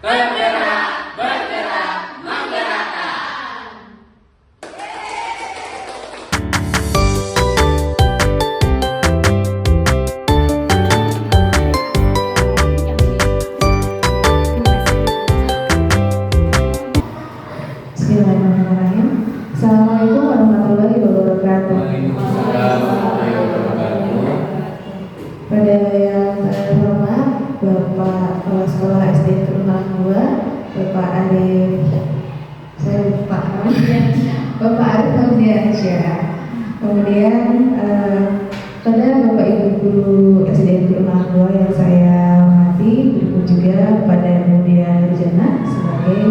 Bergerak, bergerak, menggerakkan. Bismillahirrahmanirrahim. Assalamualaikum warahmatullahi wabarakatuh. Waalaikumsalam warahmatullahi wabarakatuh. Pada yang terhormat Bapak Kepala Sekolah SD Kerumahan 2, Bapak Arif, saya lupa Bapak Arif Hamdiansyah. Kemudian pada Bapak Ibu Guru SD Kerumahan 2 yang saya hormati, begitu juga pada Mudia Nurjana sebagai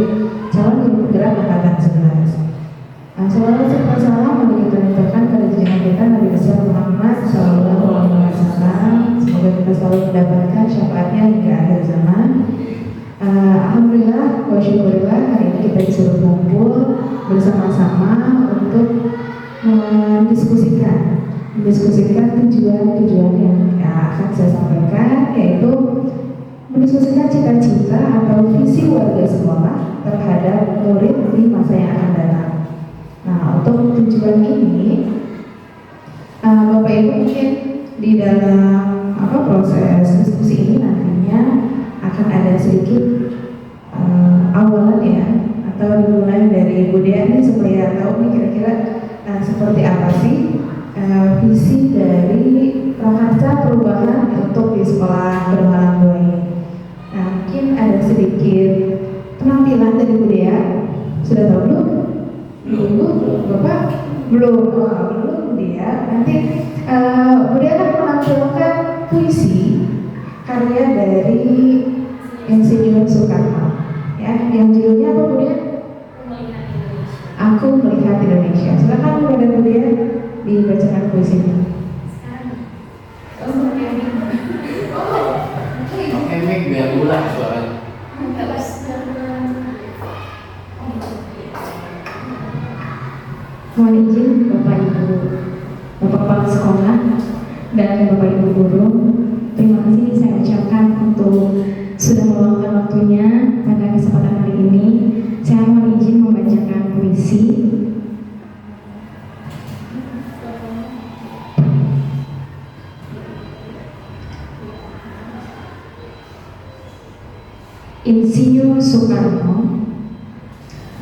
calon guru penggerak angkatan 11. Salawat serta salam mari kita limpahkan pada junjungan kita Nabi besar Muhammad Sallallahu Alaihi Wasallam. Semoga kita selalu mendapatkan syafaatnya hingga akhir zaman. Alhamdulillah, wa syukurillah, hari ini kita disuruh kumpul bersama-sama untuk mendiskusikan tujuan yang akan saya sampaikan, yaitu mendiskusikan cita-cita atau visi warga sekolah terhadap murid di masa yang akan datang. Nah, untuk tujuan ini, Bapak Ibu mungkin di dalam proses diskusi ini nantinya akan ada sedikit awalan ya, atau dimulai dari Bu Dea nih supaya tahu nih kira-kira seperti apa sih visi dari prakarsa perubahan untuk di sekolah Kerumahan 2 ini. Nah, mungkin ada sedikit penampilan dari Bu Dea. Sudah tahu belum? Ibu, Bapak? Belum dia. Nanti Bu Dea akan menampilkan puisi karya dari Insinyur Soekarno. Ya, yang judulnya apa Bu Dea? Aku Melihat Indonesia. Silakan kepada Bu Dea dibacakan puisinya. Oke, Mik, biar ulang suaranya. Mohon izin Bapak Ibu, Bapak Kepala Sekolah dan Bapak Ibu Guru, terima kasih saya ucapkan untuk sudah meluangkan waktunya pada kesempatan hari ini. Saya mohon izin membacakan puisi. Insinyur Soekarno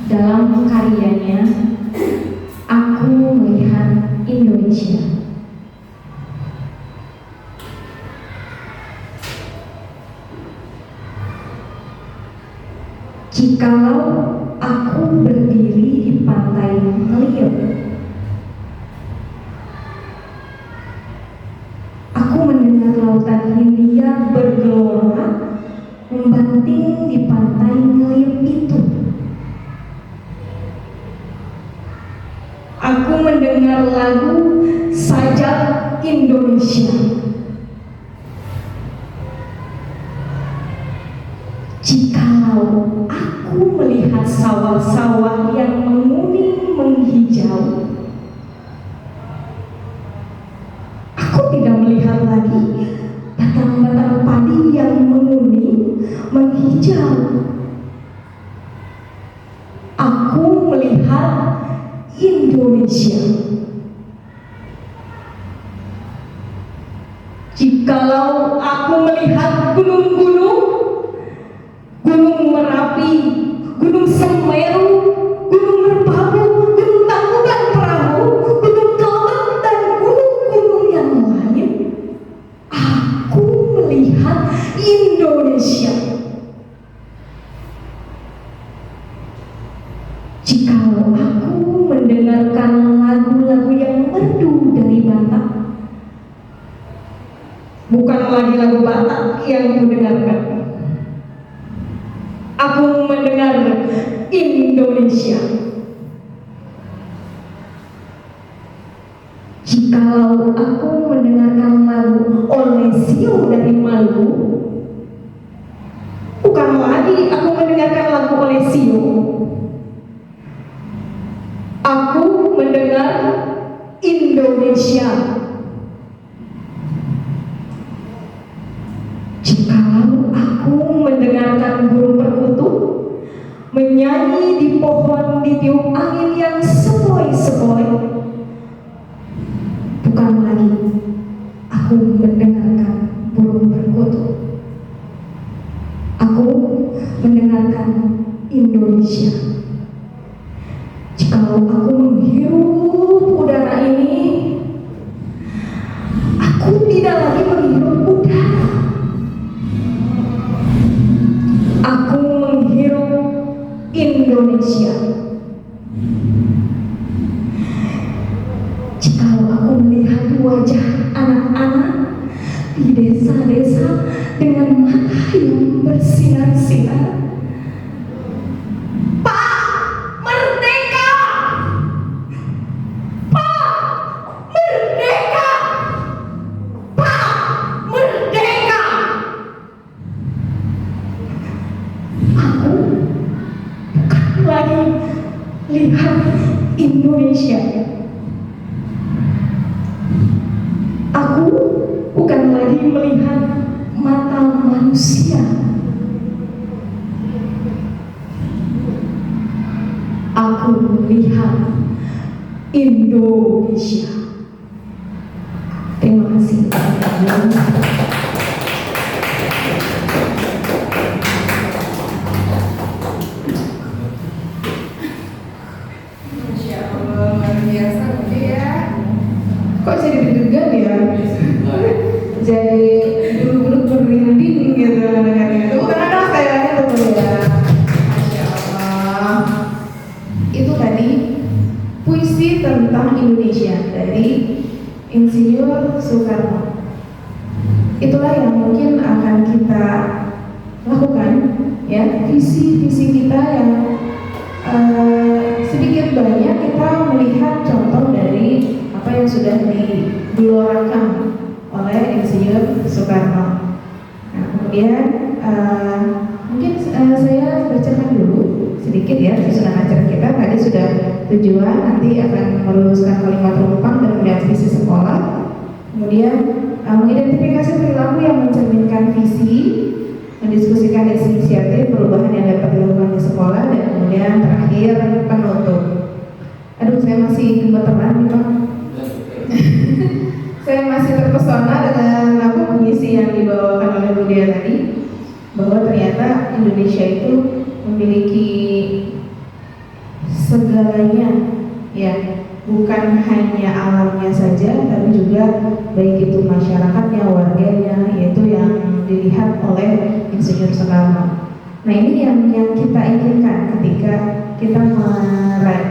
dalam karyanya Aku Melihat Indonesia. Jikalau aku berdiri di pantai Ngeliep, aku mendengar lautan Hindia bergelora membanting di pantai Ngeliep itu. Aku mendengar lagu Sajak Indonesia. Jikalau aku melihat sawah-sawah yang menguning menghijau, aku tidak melihat lagi batang-batang padi yang menguning menghijau. Aku melihat Indonesia. Jikalau aku melihat gunung-gunung, Gunung Merapi, Gunung Semeru, Gunung Merbabu, Gunung Tangkuban Perahu, Gunung Kelot, dan gunung-gunung yang lain, aku melihat Indonesia. Jikalau aku mendengarkan lagu-lagu yang merdu dari Batak, bukan lagi lagu Batak yang kudengarkan, aku mendengar Indonesia. Jikalau aku mendengarkan lagu Olesio dari Maluku, bukan lagi aku mendengarkan lagu Olesio, aku mendengar Indonesia. Jikalau aku mendengarkan burung perkutut, menyanyi di pohon ditiup angin yang sepoi-sepoi. Bukan lagi aku mendengarkan burung berkutut. Aku mendengarkan Indonesia. Jikalau aku menghirup udara ini, aku tidak lagi menghirup udara. Aku menghirup Indonesia. Jikalau aku melihat wajah anak-anak di desa-desa dengan mata yang bersinar-sinar, Pak Merdeka! Pak Merdeka! Pak Merdeka! Aku bukan lagi lihat Indonesia. Aku bukan lagi melihat mata manusia. Aku melihat Indonesia. Terima kasih. Masya Allah, luar biasa Budi ya. Kok jadi deg-degan ya? Jadi bulu-bulu berinding gitu dengannya. Tuh karena kayaknya tuh ya. Masya Allah. Itu tadi puisi tentang Indonesia dari Insinyur Soekarno. Itulah yang mungkin akan kita lakukan, ya, visi-visi kita yang sedikit banyak kita melihat contoh dari apa yang sudah digelorakan oleh Insinyur Soekarno. Nah, kemudian mungkin saya bacakan dulu sedikit ya susunan acara kita. Tadi sudah tujuan, nanti akan meluluskan kalimat rumpang dan melihat visi sekolah. Kemudian mengidentifikasi perilaku yang mencerminkan visi, mendiskusikan inisiatif perubahan yang dapat dilakukan di sekolah, dan kemudian terakhir penutup. Aduh, saya masih gemeteran nih Pak. Saya masih terpesona dengan puisi yang dibawakan oleh Bu Dia tadi, bahwa ternyata Indonesia itu memiliki segalanya, ya, bukan hanya alamnya saja, tapi juga baik itu masyarakatnya, warganya, yaitu yang dilihat oleh Insinyur Soekarno. Nah, ini yang kita inginkan ketika kita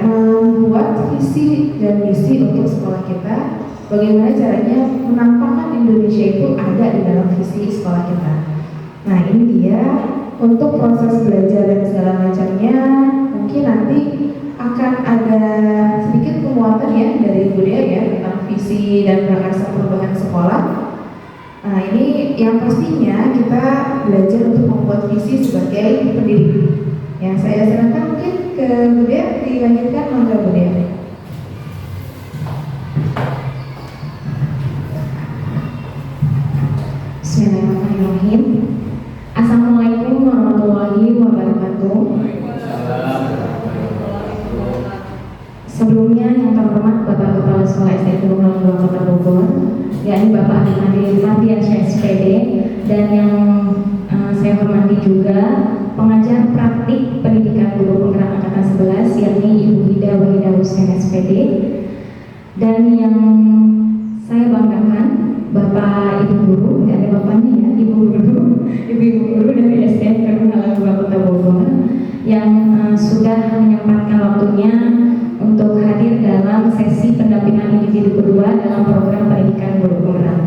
membuat visi dan misi untuk sekolah kita. Bagaimana caranya menampakkan Indonesia itu ada di dalam visi sekolah kita. Nah, ini dia untuk proses belajar dan segala macamnya. Mungkin nanti akan ada sedikit penguatan ya dari Ibu Dea ya tentang visi dan prakarsa perubahan sekolah. Nah, ini yang pastinya kita belajar untuk membuat visi sebagai pendidik. Yang saya serahkan mungkin ke Bu Dea, dilanjutkan monggo Bu Dea. Bismillahirrahmanirrahim. Assalamualaikum warahmatullahi wabarakatuh. Sebelumnya yang terhormat Bapak Kepala Sekolah SD Negeri 2 Kota Bogor, yakni Bapak Adi Mardiansyah SPD, dan yang saya hormati juga pengajar praktik pendidikan guru penggerak angkatan 11, yakni Ibu Ida Wahida Hussein SPD, dan yang saya banggakan Bapak Ibu Guru, tidak ada bapaknya ya, Ibu Guru dari SD Negeri 2 Kota Bogor yang sudah menyempatkan waktunya untuk hadir dalam sesi pendampingan individu kedua dalam program pendidikan guru penggerak.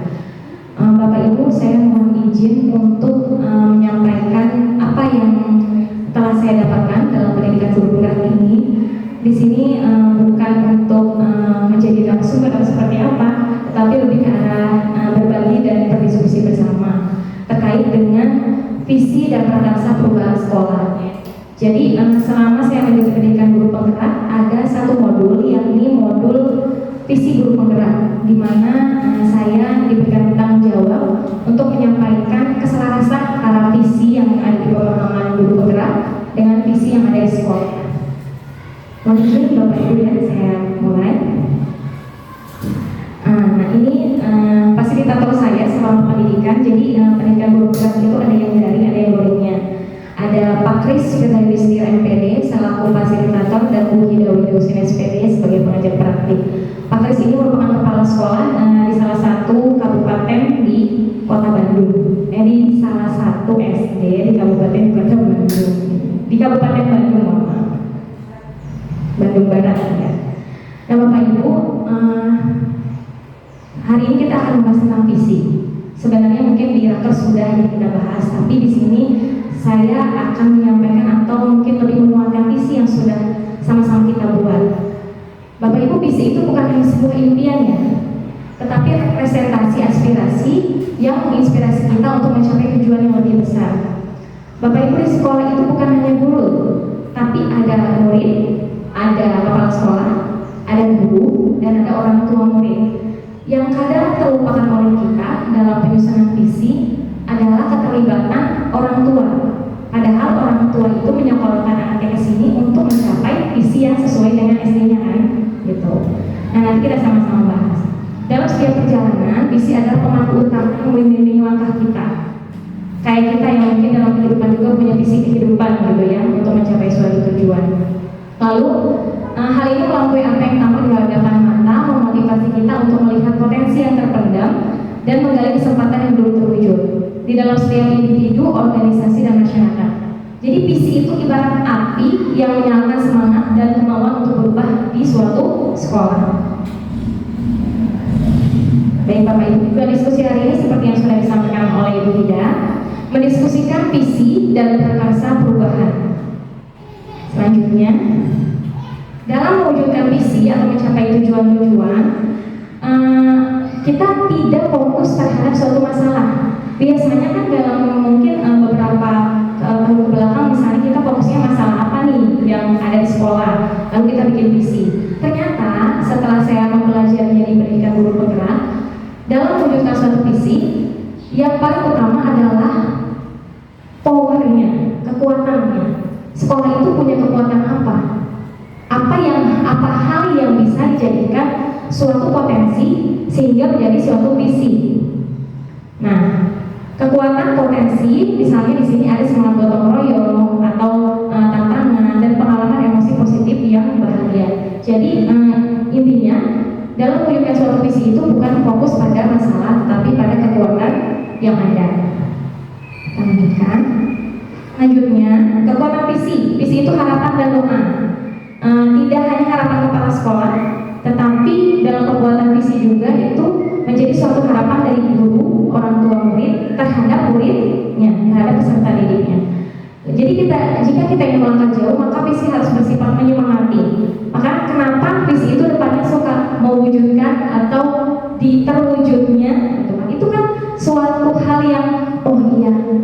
Bapak Ibu, saya mohon izin untuk menyampaikan apa yang telah saya dapatkan dalam pendidikan guru penggerak ini. Di sini bukan untuk menjadi narasumber atau seperti apa, tetapi lebih ke arah berbagi dan berdiskusi bersama terkait dengan visi dan prakarsa perubahan sekolah. Jadi selama saya menjadi pendidikan guru penggerak, ada satu modul, yakni modul visi guru penggerak, di mana saya diberikan tanggung jawab untuk menyampaikan keselarasan antara visi yang ada di bawah naungan guru penggerak dengan visi yang ada di program itu ada yang daring, ada yang luringnya. Ada Pak Kris Firdawisir MPD selaku fasilitator dan Bu Hida Widausin SPD sebagai pengajar praktik. Pak Kris ini merupakan kepala sekolah di salah satu kabupaten di Kota Bandung. Di salah satu SD di Kabupaten Bandung. Di Kabupaten Bandung, maaf. Bandung Barat ya. Nah Bapak Ibu, hari ini kita akan membahas tentang visi. Sebenarnya mungkin di raker sudah kita bahas, tapi di sini saya akan menyampaikan atau mungkin lebih menguatkan visi yang sudah sama-sama kita buat. Bapak Ibu, visi itu bukan hanya sebuah impian ya, tetapi representasi aspirasi yang menginspirasi kita untuk mencapai tujuan yang lebih besar. Bapak Ibu, di sekolah itu bukan hanya guru, tapi ada murid, ada kepala sekolah, ada guru, dan ada orang tua murid. Yang kadang terlupakan oleh kita dalam penyusunan visi adalah keterlibatan orang tua. Padahal orang tua itu menyekolahkan anaknya ke sini untuk mencapai visi yang sesuai dengan SD-nya kan, gitu. Nah nanti kita sama-sama bahas. Dalam setiap perjalanan, visi adalah pemandu utama yang membimbing langkah kita. Kayak kita yang mungkin dalam kehidupan juga punya visi kehidupan gitu ya, untuk mencapai suatu tujuan. Lalu hal ini melampaui apa yang tampak di hadapan mata, memotivasi kita untuk melihat potensi yang terpendam dan menggali kesempatan yang belum terwujud di dalam setiap individu, organisasi, dan masyarakat. Jadi visi itu ibarat api yang menyalakan semangat dan kemauan untuk berubah di suatu sekolah. Baik Bapak Ibu, juga diskusi hari ini seperti yang sudah disampaikan oleh Ibu Hida, mendiskusikan visi dan prakarsa perubahan. Selanjutnya, dalam mewujudkan visi atau mencapai tujuan-tujuan, kita tidak fokus terhadap suatu masalah. Biasanya kan dalam mungkin beberapa tahun kebelakang misalnya kita fokusnya masalah apa nih yang ada di sekolah, lalu kita bikin visi. Ternyata setelah saya mempelajarinya di pendidikan guru penggerak, dalam mewujudkan suatu visi, yang paling utama adalah powernya, kekuatannya. Sekolah itu punya kekuatan apa? Apa hal yang bisa dijadikan suatu potensi sehingga menjadi suatu visi. Nah, kekuatan potensi misalnya di sini ada semangat gotong royong atau tantangan dan pengalaman emosi positif yang bahagia. Jadi intinya dalam mewujudkan suatu visi itu bukan fokus pada masalah, tapi pada kekuatan yang ada. Kita lanjutkan. Selanjutnya, kekuatan visi. Visi itu harapan dan doa. Tidak hanya harapan kepala sekolah, tetapi dalam pembuatan visi juga itu menjadi suatu harapan dari guru, orang tua murid terhadap muridnya, terhadap peserta didiknya. Jadi jika kita ingin melangkah jauh, maka visi harus bersifat menyemangati. Maka kenapa visi itu depannya suka mewujudkan atau terwujudnya, itu kan suatu hal yang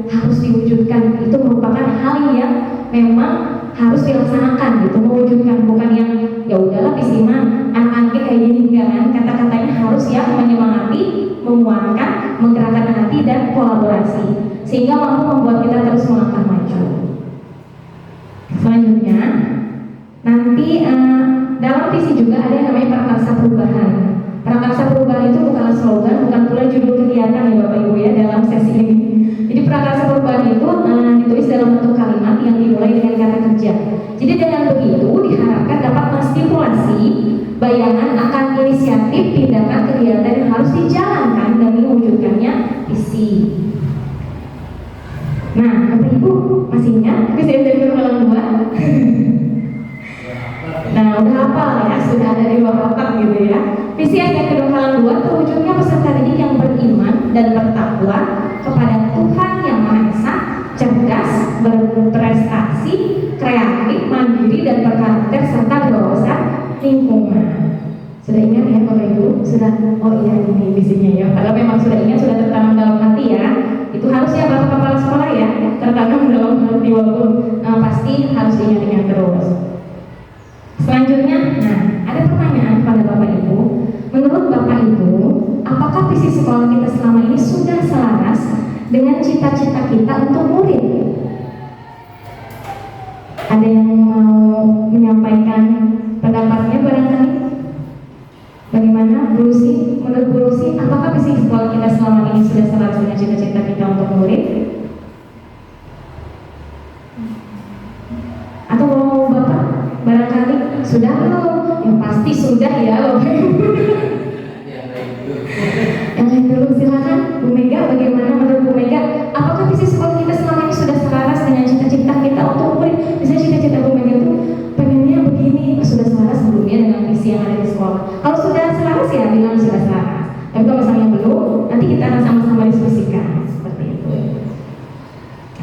harus diwujudkan. Itu merupakan hal yang memang harus dilaksanakan gitu, mewujudkan, bukan yang ya udahlah visi mah anak-anaknya kayak gini, enggak kan. Kata-katanya harus yang menyemangati, menguatkan, menggerakkan hati dan kolaborasi sehingga mampu membuat kita terus melangkah maju. Selanjutnya nanti dalam visi juga ada yang namanya prakarsa perubahan. Prakarsa perubahan itu bukanlah slogan, bukan pula judul kegiatan ya Bapak Ibu ya dalam sesi ini. Jadi prakarsa perubahan itu ditulis dalam bentuk kalimat yang dimulai dengan kata kerja. Jadi dengan begitu diharapkan dapat menstimulasi bayangan akan inisiatif tindakan kegiatan yang harus dijalankan demi mewujudkannya visi. Nah, Bapak Ibu masih ingat visi dari Guru Halang 2? Nah, udah hafal ya, sudah ada di bawah otak gitu ya. Visi yang Guru Halang 2 terwujudnya peserta didik yang beriman dan bertakwa kepada Tuhan yang Maha Esa, cerdas, berprestasi, kreatif, mandiri dan berkarakter serta berwawasan lingkungan. Sudah ingat ya Bapak Ibu? Sudah, oh iya ini visinya ya. Kalau memang sudah ingat, sudah tertanam dalam hati ya. Itu harus ya Bapak Kepala Sekolah ya, tertanam dalam hati walaupun pasti harus diingat-ingat terus. Selanjutnya, ada pertanyaan pada Bapak Ibu. Menurut Bapak Ibu, apakah visi sekolah kita selama ini sudah selaras dengan cita-cita kita untuk murid? Ada yang mau menyampaikan pendapatnya barangkali? Bagaimana Bu Lucy? Menurut Bu Lucy, apakah visi visi sekolah kita selama ini sudah selaras dengan cita-cita kita untuk murid? Atau mau Bapak barangkali sudah belum? Yang pasti sudah ya Bapak Ibu. Yang lain dulu. Yang lain dulu silakan. Bu Mega, bagaimana menurut Bu Mega? Apakah visi sekolah kita selama ini sudah selaras dengan cita-cita kita untuk murid? Misalnya cita-cita Bu Mega itu pengennya begini, sudah selaras sebelumnya dengan visi yang ada di sekolah. Kalau sudah selaras ya bilang sudah selaras. Tapi kalau misalnya belum, nanti kita akan sama-sama diskusikan seperti itu.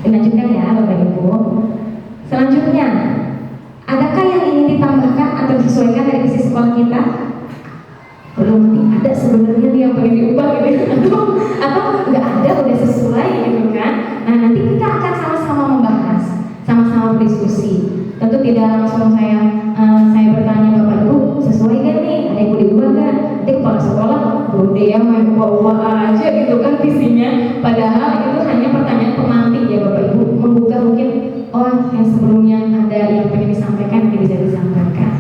Lanjutkan ya Bapak Ibu. Selanjutnya, adakah yang ingin ditambahkan atau disesuaikan dari visi sekolah kita? Belum ada sebenarnya nih yang pengen diubah gitu, atau nggak ada udah sesuai gitu kan? Nah nanti kita akan sama-sama membahas, sama-sama berdiskusi. Tentu tidak langsung saya bertanya Bapak Ibu sesuai gak nih? Ada yang mau diubah gak? Nanti kepala sekolah dia main ubah-ubah aja gitu kan visinya. Padahal itu hanya pertanyaan pemantik ya Bapak Ibu, membuka mungkin oh yang sebelumnya ada yang pengen disampaikan nanti bisa disampaikan.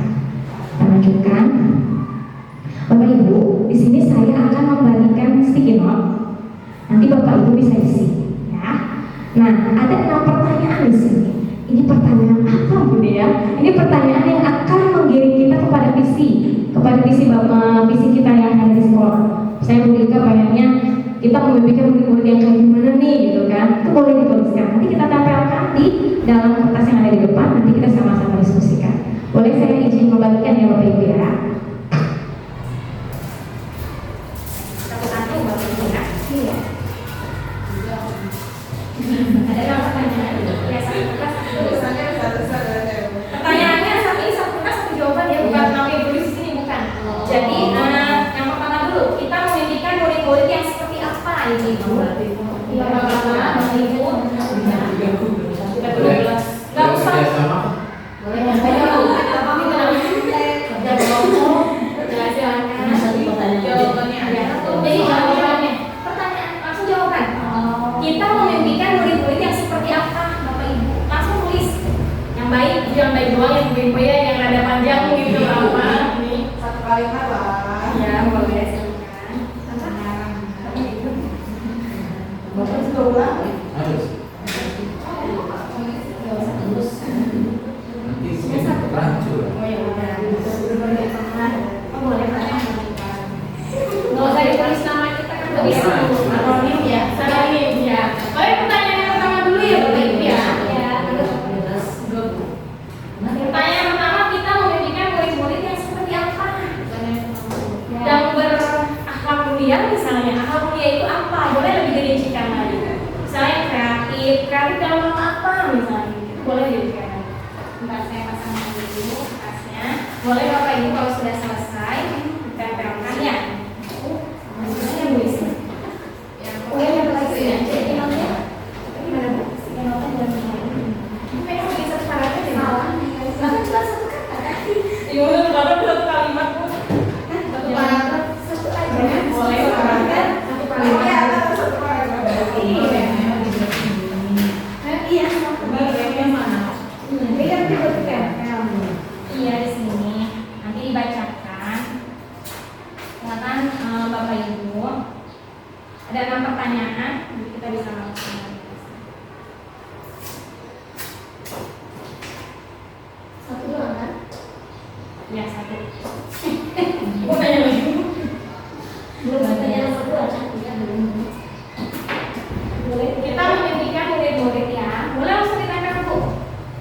Kita lanjutkan. Bapak Ibu, di sini saya akan membagikan sticky note. Nanti Bapak Ibu bisa isi, ya. Nah, ada 6 pertanyaan di sini. Ini pertanyaan apa, Bu Dea? Ini pertanyaan yang akan menggiring kita kepada visi kita yang ada di sekolah. Saya Bu Dika pengennya kita memimpikan murid-murid yang kayak gimana nih, gitu kan? Itu boleh dituliskan. Nanti kita tempelkan di dalam kertas yang ada di depan. Nanti kita sama-sama diskusikan. Boleh saya izin membagikan ya Bapak Ibu ya? Iya. Ada yang pertanyaan? Ya, satu kertas, satu tulisannya pertanyaannya satu ini satu kertas satu jawaban ya, bukan nanti tulis di sini bukan. Jadi yang pertama dulu kita memimpikan murid-murid yang seperti apa ini Ibu? Iya Bapak Ibu. Nggak usah. Boleh. Jawabannya ada. Jadi jawabannya. Langsung jawaban. Kita memimpikan murid-murid yang seperti apa, Bapak Ibu? Langsung tulis. Yang baik, jangan baik doang, yang ibu ya, yang rada panjang gitu apa? Ini Satu kalimat lah. ya boleh silakan. Bapak juga ulang. Harus. Nanti sih rancur. Oh ya udah. Oh boleh Pak. Nggak usah ditulis nama kita kan nggak bisa. Anonim ya. Anonim ya. Oke, pertanyaan yang pertama dulu ya Bapak Ibu ya. Pertanyaan pertama, kita memimpikan murid-murid yang seperti apa? Yang berakhlak mulia misalnya. Akhlak mulia itu apa? Boleh lebih dirincikan lagi. Misalnya kreatif dalam hal apa misalnya? Boleh dirincikan. Bentar saya pasang dulu kertasnya. Boleh Bapak Ibu kalau sudah selesai ditempelkan ya. Yang tulis. Oh ya, yang lagi ya. Jadi notnya. Gimana Bu? Yang notnya udah mulai. Memang bisa syaratnya di bawah. Bahkan cuma satu kata kan? Iya, udah satu kalimat Bu. Satu paragraf, satu aja. Boleh kan? Satu paragraf. Satu paragraf. Iya. Iya, yang mana? Ini kan ditempel. Iya di sini. Nanti dibacakan. Silakan Bapak Ibu. Ada 6 pertanyaan, jadi kita bisa langsung. Satu doang kan? Ya satu. Ibu tanya lagi. Belum pertanyaan nomor 2 cantik ya belum. Boleh. Kita memimpikan murid-murid ya. Boleh langsung ditempel Bu.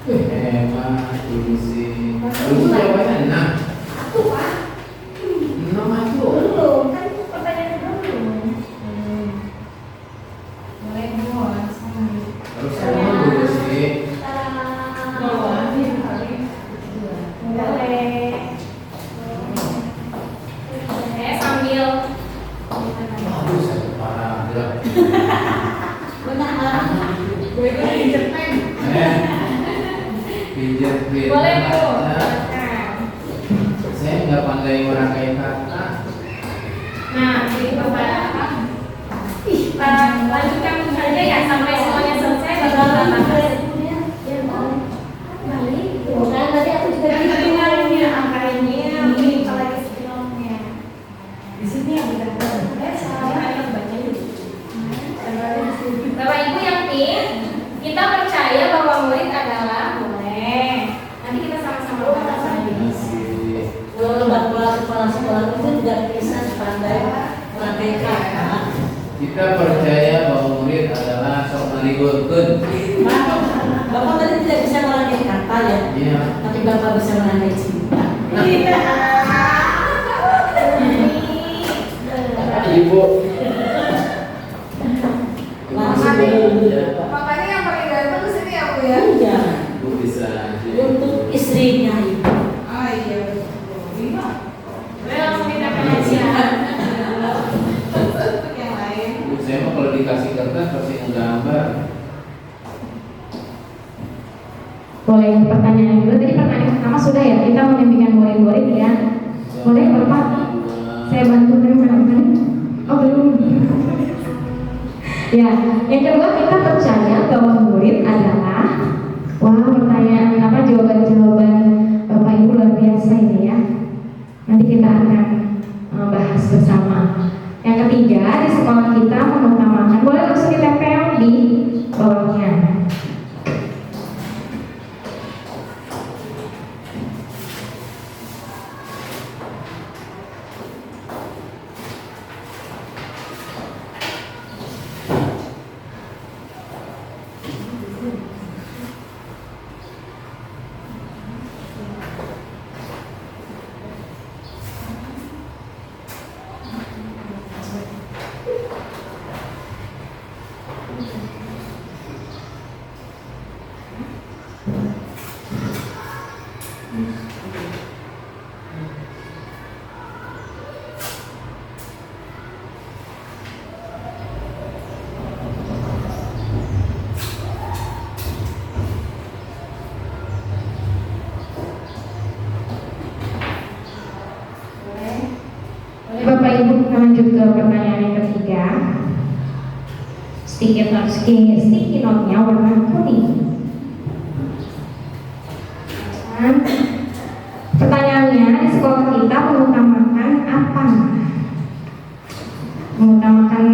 Hemat ini sih. Harus jawabannya 6. Satu Pak. 6 aja. Belum kan pertanyaan belum. Boleh Bu langsung. Harus sama dulu sih. Boleh. Sambil Aduh, satu paragraf. Gue itu pinjat pen. Pinjat pin. boleh Bu. Saya nggak pandai merangkai kata. Nah, jadi Bapak kita lanjutkan saja ya sampai semuanya selesai baru balik. Bukan tadi aku juga tinggalnya angkanya ini lagi sebelumnya. Di sini yang kita kita percaya bahwa murid adalah boleh. Nanti kita sama-sama bahas lagi. Lembaga kepala sekolah itu tidak bisa sepandai melantai kata. Kita percaya bahwa murid adalah sok ngalihurkeun. Bapak tadi tidak bisa melantai kata ya, Iya. tapi Bapak bisa melantai cinta. Ibu. Langsung Iya. Makanya yang paling ganteng kesini ya Bu ya. Iya. Ibu bisa aja. Untuk istrinya ibu. Ah iya betul. Lima. Boleh langsung kita pengajian. Untuk yang lain. Ibu saya mah kalau dikasih kertas pasti ngegambar. Boleh pertanyaan yang kedua. Tadi pertanyaan pertama sudah ya, kita membimbingan murid-murid ya. Boleh Bapak? Saya bantu teman-teman. Oh belum. Ya, yang kedua kita percaya bahwa murid adalah, wah pertanyaan apa jawaban-jawaban Bapak Ibu luar biasa ini ya. Nanti kita akan bahas bersama. Yang ketiga di sekolah kita mengutamakan, boleh langsung ditempel di bawahnya. Bapak Ibu kita lanjut ke pertanyaan yang ketiga. Sticky note-nya warna kuning. Dan pertanyaannya di sekolah kita mengutamakan apa? Mengutamakan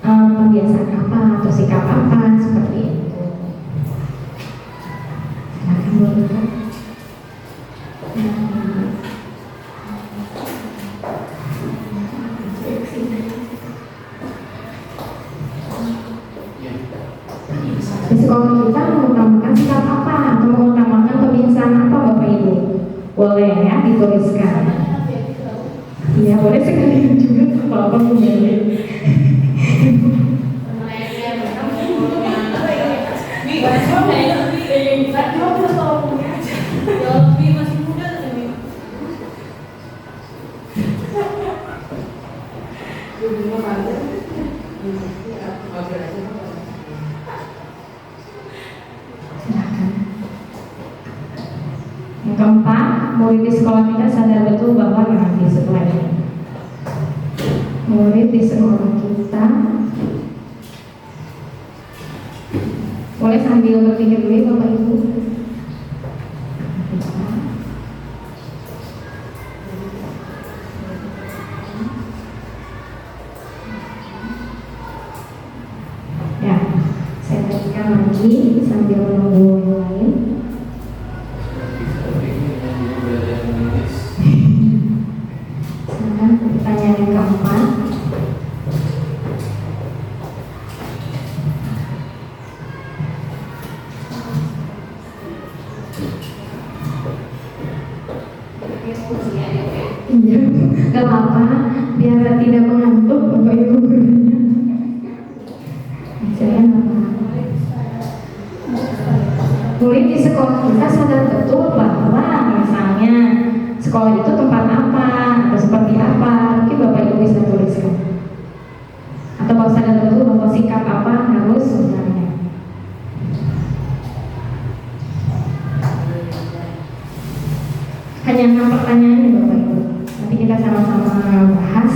kebiasaan apa atau sikap apa seperti itu. Silakan Bu Rika. Di sekolah kita mengutamakan sikap apa atau mengutamakan kebiasaan apa Bapak Ibu? Boleh ya dituliskan. Iya boleh sekali juga kalau Bapak boleh. Yang keempat, murid di sekolah kita sadar betul bahwa nanti setelah ini murid di sekolah kita boleh sambil berpikir dulu ya, Bapak Ibu. Ya, saya berikan lagi sambil menunggu yang lain. Silakan pertanyaan yang keempat. Iya, gak apa-apa, biar tidak mengantuk Bapak Ibu gurunya. Saya murid di sekolah kita sadar betul bahwa misalnya sekolah itu tempat apa atau seperti apa, mungkin Bapak Ibu bisa tuliskan. Atau kalau sadar betul bahwa sikap apa harus sebenarnya. Hanya 6 pertanyaan ya Bapak Ibu. Nanti kita sama-sama bahas.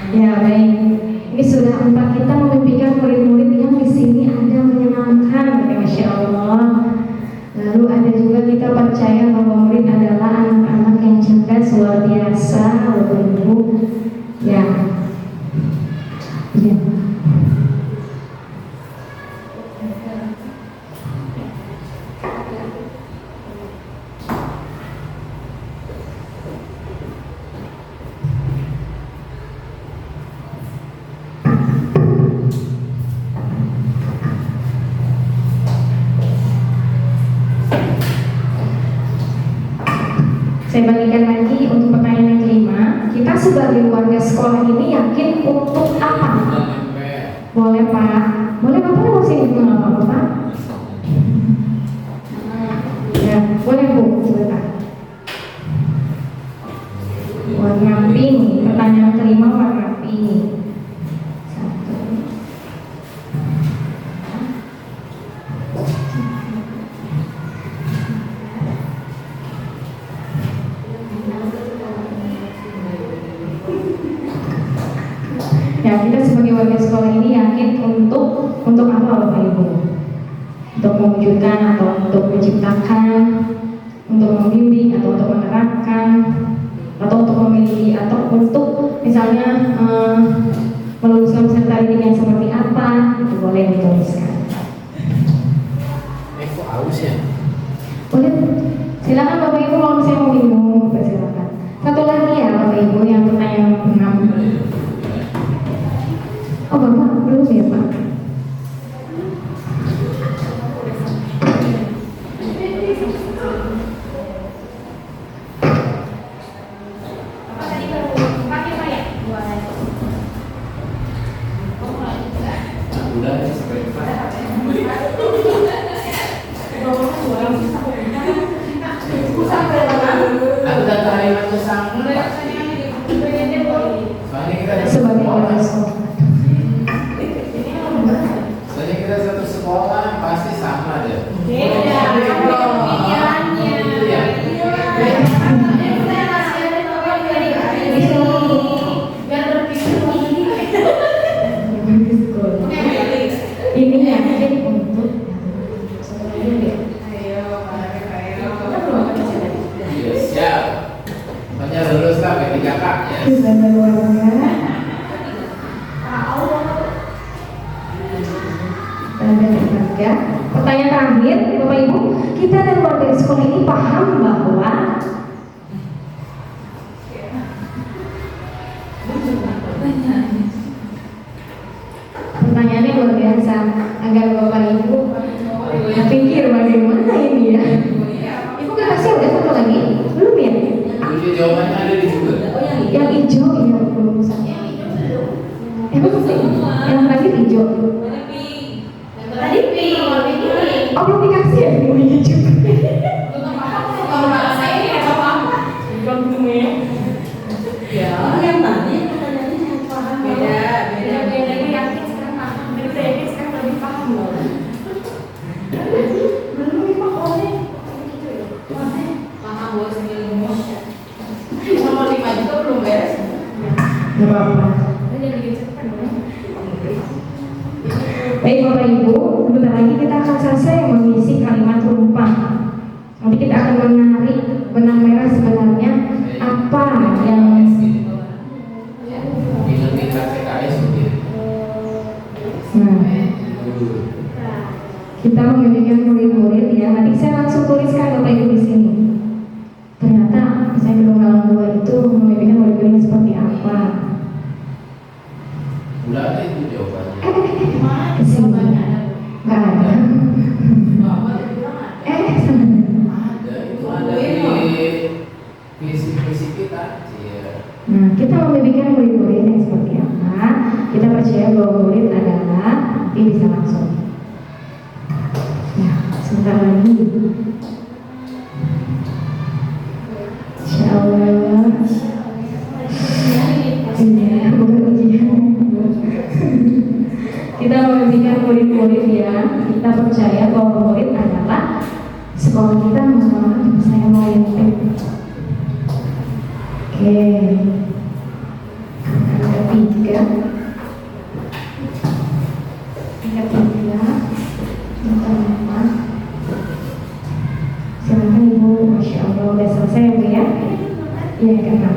Ya baik, ini sudah 4 kita memimpikan murid-murid yang di sini ada menyenangkan, Masya Allah. Lalu ada juga kita percaya bahwa murid adalah anak-anak yang cerdas luar biasa, Bapak Ibu. Ya, ya. Saya bagikan lagi untuk pertanyaan yang kelima. Kita sebagai warga sekolah ini yakin untuk apa? Boleh Pak? Boleh Bapak masih ngomong apa Pak? Ya, boleh Bu, silakan. Warna pink. Pertanyaan kelima warna pink. Satu. Ya, kita sebagai warga sekolah ini yakin untuk apa Bapak Ibu? Untuk mewujudkan atau untuk menciptakan, untuk membimbing atau untuk menerapkan, atau untuk memiliki atau untuk misalnya meluluskan peserta didik yang seperti apa, itu boleh dituliskan. Kok aus ya? Boleh, silakan Bapak Ibu kalau misalnya mau minum, silakan. Satu lagi ya Bapak Ibu yang pertanyaan 6. Oh Bapak belum ya Pak? Udah sampai aku udah terima pesan. Soalnya kita Sebagai warga sekolah. Soalnya kita satu sekolah pasti sama deh. Beda, pikirannya. Itu ya. Ini yakin untuk Iya, siap. Soalnya lulus lah P3K ya. sebagai warga warga. Pertanyaan terakhir, Bapak Ibu, kita dan warga sekolah ini paham bahwa pertanyaannya luar biasa agar Bapak Ibu pikir bagaimana ini ya. Ibu kan kasih udah satu lagi belum ya? Jadi jawabannya ada di Google. Yang hijau ya belum saya. Yang tadi hijau. Tadi pink. Oh belum dikasih ya yang hijau. Kalau saya ini apa-apa. Ya, yang tadi pertanyaannya saya paham. Beda. Yakin sekarang paham. Udah yakin sekarang lebih paham loh. Paham bos ini. Nomor 5 juga belum beres. Gak apa-apa. Baik Bapak Ibu, sebentar lagi kita akan selesai mengisi kalimat rumpah. Nanti kita akan menarik benang merah sebenarnya apa yang Ingat KCKS mungkin. kita membimbing murid-murid ya. Nanti saya langsung tuliskan Bapak Ibu di sini. Ternyata saya belum halaman 2 itu membimbing murid-muridnya seperti apa. Udah ada itu jawabannya. Di sini nggak ada. Ada itu ada di visi kita. Iya. Nah, kita membimbing murid-murid yang mendidik murid-murid ya, kita percaya bahwa murid adalah sekolah kita mengembangkan saya memimpin. Oke, angka 3, minta maaf. Silakan Ibu, Masya Allah udah selesai ya Bu ya? Iya kan?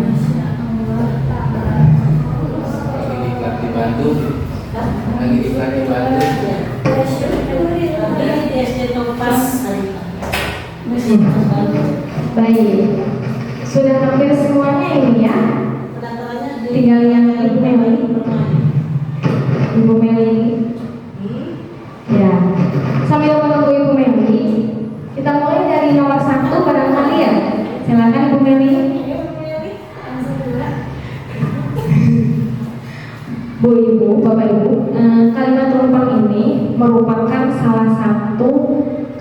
Lagi diklat di Bandung. Baik, sudah hampir semuanya ini ya. Tinggal yang Ibu Meli. Ibu Meli. Ya, sambil menunggu Ibu Meli, kita mulai dari nomor 1 barangkali ya. Silakan Ibu Meli. Bu Ibu, Bapak Ibu, kalimat tumpang ini merupakan salah satu,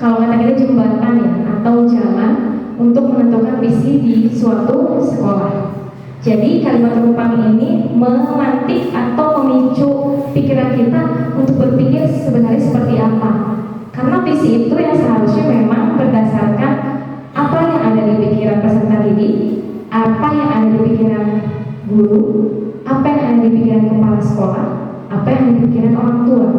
kalau kata kita, jembatan ya, atau jalan untuk menentukan visi di suatu sekolah. Jadi kalimat tumpang ini memantik atau memicu pikiran kita untuk berpikir sebenarnya seperti apa. Karena visi itu yang seharusnya memang berdasarkan apa yang ada di pikiran peserta didik, apa yang ada di pikiran guru, apa yang ada di pikiran kepala sekolah, apa yang ada di pikiran orang tua,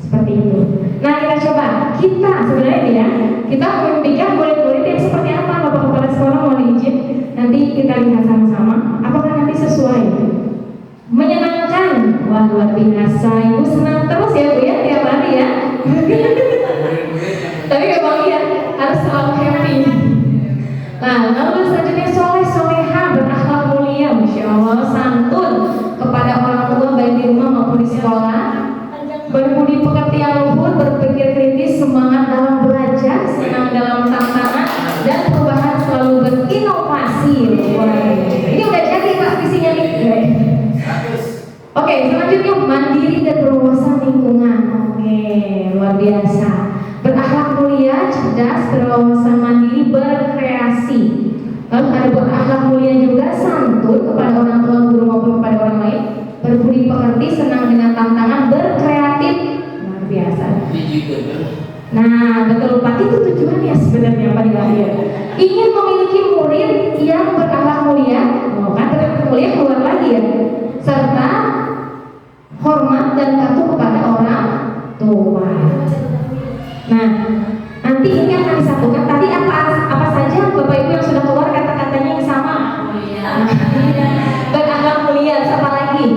seperti itu. Nah kita coba, kita sebenarnya ya, kita memimpikan murid-murid yang seperti apa. Bapak kepala sekolah mohon izin, nanti kita lihat sama-sama, apakah nanti sesuai, menyenangkan. Wah luar biasa, Ibu senang terus ya Bu ya, tiap hari ya. Tapi memang ya, harus selalu happy. Nah lalu selanjutnya soleh soleha, berakhlak mulia, Masya Allah, santun kepada orang tua baik di rumah maupun di sekolah, berbudi pekerti yang luhur, berpikir kritis, semangat dalam belajar, senang dalam tantangan, dan perubahan selalu berinovasi. Ini udah jadi Pak visinya nih. Oke, selanjutnya mandiri dan berwawasan lingkungan. Oke, luar biasa. Berakhlak mulia, cerdas, berwawasan mandiri, berkreasi. Lalu ada berakhlak mulia juga, santun kepada orang tua, guru maupun kepada orang lain, berbudi pekerti, senang dengan tantangan, berkreatif. Luar biasa. Nah, betul Pak, itu tujuannya sebenarnya Pak Dilahir. Ingin memiliki murid yang berakhlak mulia, kan berakhlak mulia keluar lagi ya, serta hormat dan patuh kepada orang tua. Nah, nanti ini akan disatukan. Tadi apa saja Bapak Ibu yang sudah keluar kata-katanya yang sama? Berakhlak mulia, siapa lagi?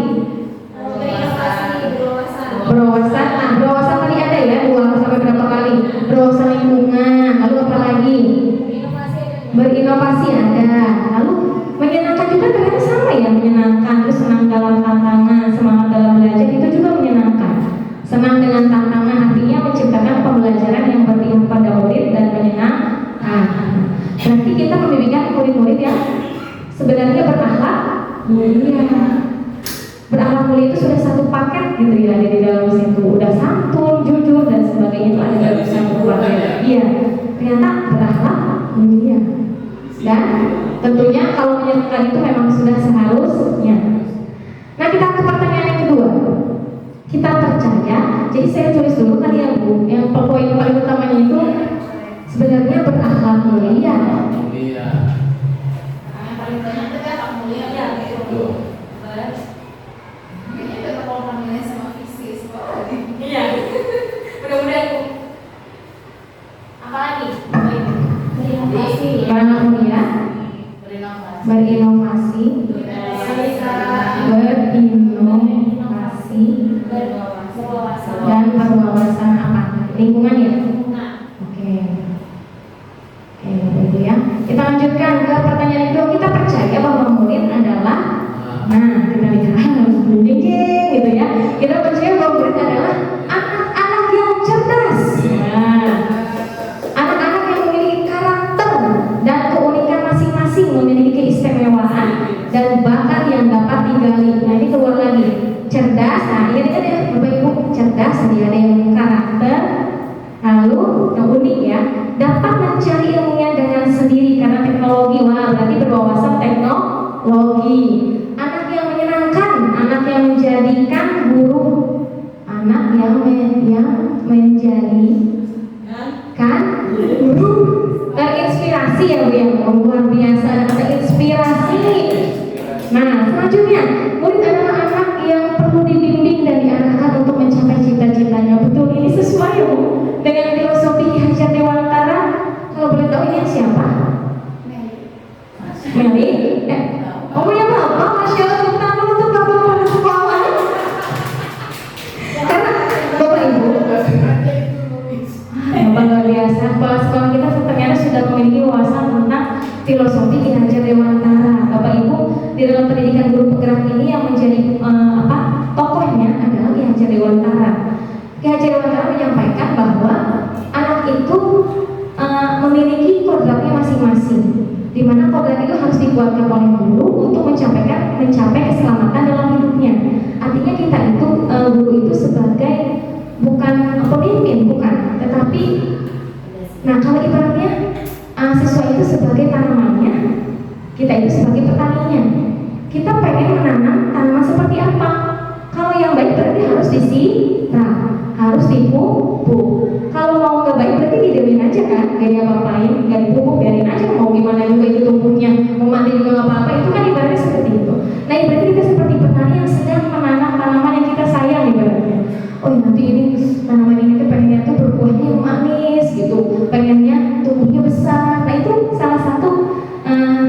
Berwawasan. Nah, berwawasan tadi ada ya, 2 sampai berapa kali? Berwawasan lingkungan. Lalu apa lagi? Berinovasi ada. Lalu menyenangkan juga ternyata sama ya, menyenangkan. Terus senang dalam tantangan, semangat dalam belajar itu juga menyenangkan. Senang dengan tantangan artinya menciptakan pembelajaran yang berpihak pada murid dan menyenangkan. Berarti kita membimbingkan murid-murid yang sebenarnya berakhlak mulia. Berakhlak mulia itu sudah satu paket gitu ya, ada di dalam situ. Udah santun, jujur dan sebagainya itu ada dalam satu paket. Iya, ternyata berakhlak mulia. Dan tentunya kalau menyenangkan itu memang sudah seharusnya. Nah kita ke pertanyaan yang kedua. Kita percaya, jadi saya tulis dulu kali ya Bu, yang poin paling utamanya itu sebenarnya berakhlak mulia. Iya. Paling banyak itu kan mulia ya. Kayaknya kita kalau panggilnya sama visi sekolah. Iya. Mudah-mudahan Bu. Apa lagi? Berinovasi. Berakhlak mulia. Berinovasi. Dan berwawasan apa? Lingkungan ya? Oke. Oke, Bapak Ibu ya. Kita lanjutkan ke pertanyaan kedua. Kita percaya bahwa murid adalah, nah kita lihat gitu ya. Kita percaya bahwa murid adalah anak-anak yang cerdas. Nah, anak-anak yang memiliki karakter dan keunikan masing-masing, memiliki keistimewaan dan bakat yang dapat digali. Nah ini keluar lagi, cerdas. Nah ini ada Bapak Ibu, cerdas. Tadi ada yang karakter, lalu yang unik ya, dapat mencari ilmunya dengan sendiri karena teknologi. Wah berarti berwawasan teknologi. Anak yang menyenangkan, anak yang menjadikan guru, anak yang di mana kodrat itu harus dikuatkan oleh guru untuk mencapai keselamatan dalam hidupnya. Artinya kita itu guru itu sebagai bukan pemimpin, bukan, tetapi nah kalau ibaratnya siswa itu sebagai tanamannya, kita itu sebagai petaninya. Kita pengen menanam tanaman seperti apa? Kalau yang baik berarti harus disiram, harus dipupuk. Kalau mau nggak baik berarti didiamin aja kan, gak diapa-apain, gak dipupuk, biarin aja. Mau gimana juga itu tumbuhnya, mau mati juga nggak apa-apa. Itu kan ibaratnya seperti itu. Nah ibaratnya kita seperti petani yang sedang menanam tanaman yang kita sayang ibaratnya. Oh nanti ini tanaman ini tuh pengennya tuh berbuahnya manis gitu, pengennya tumbuhnya besar. Nah itu salah satu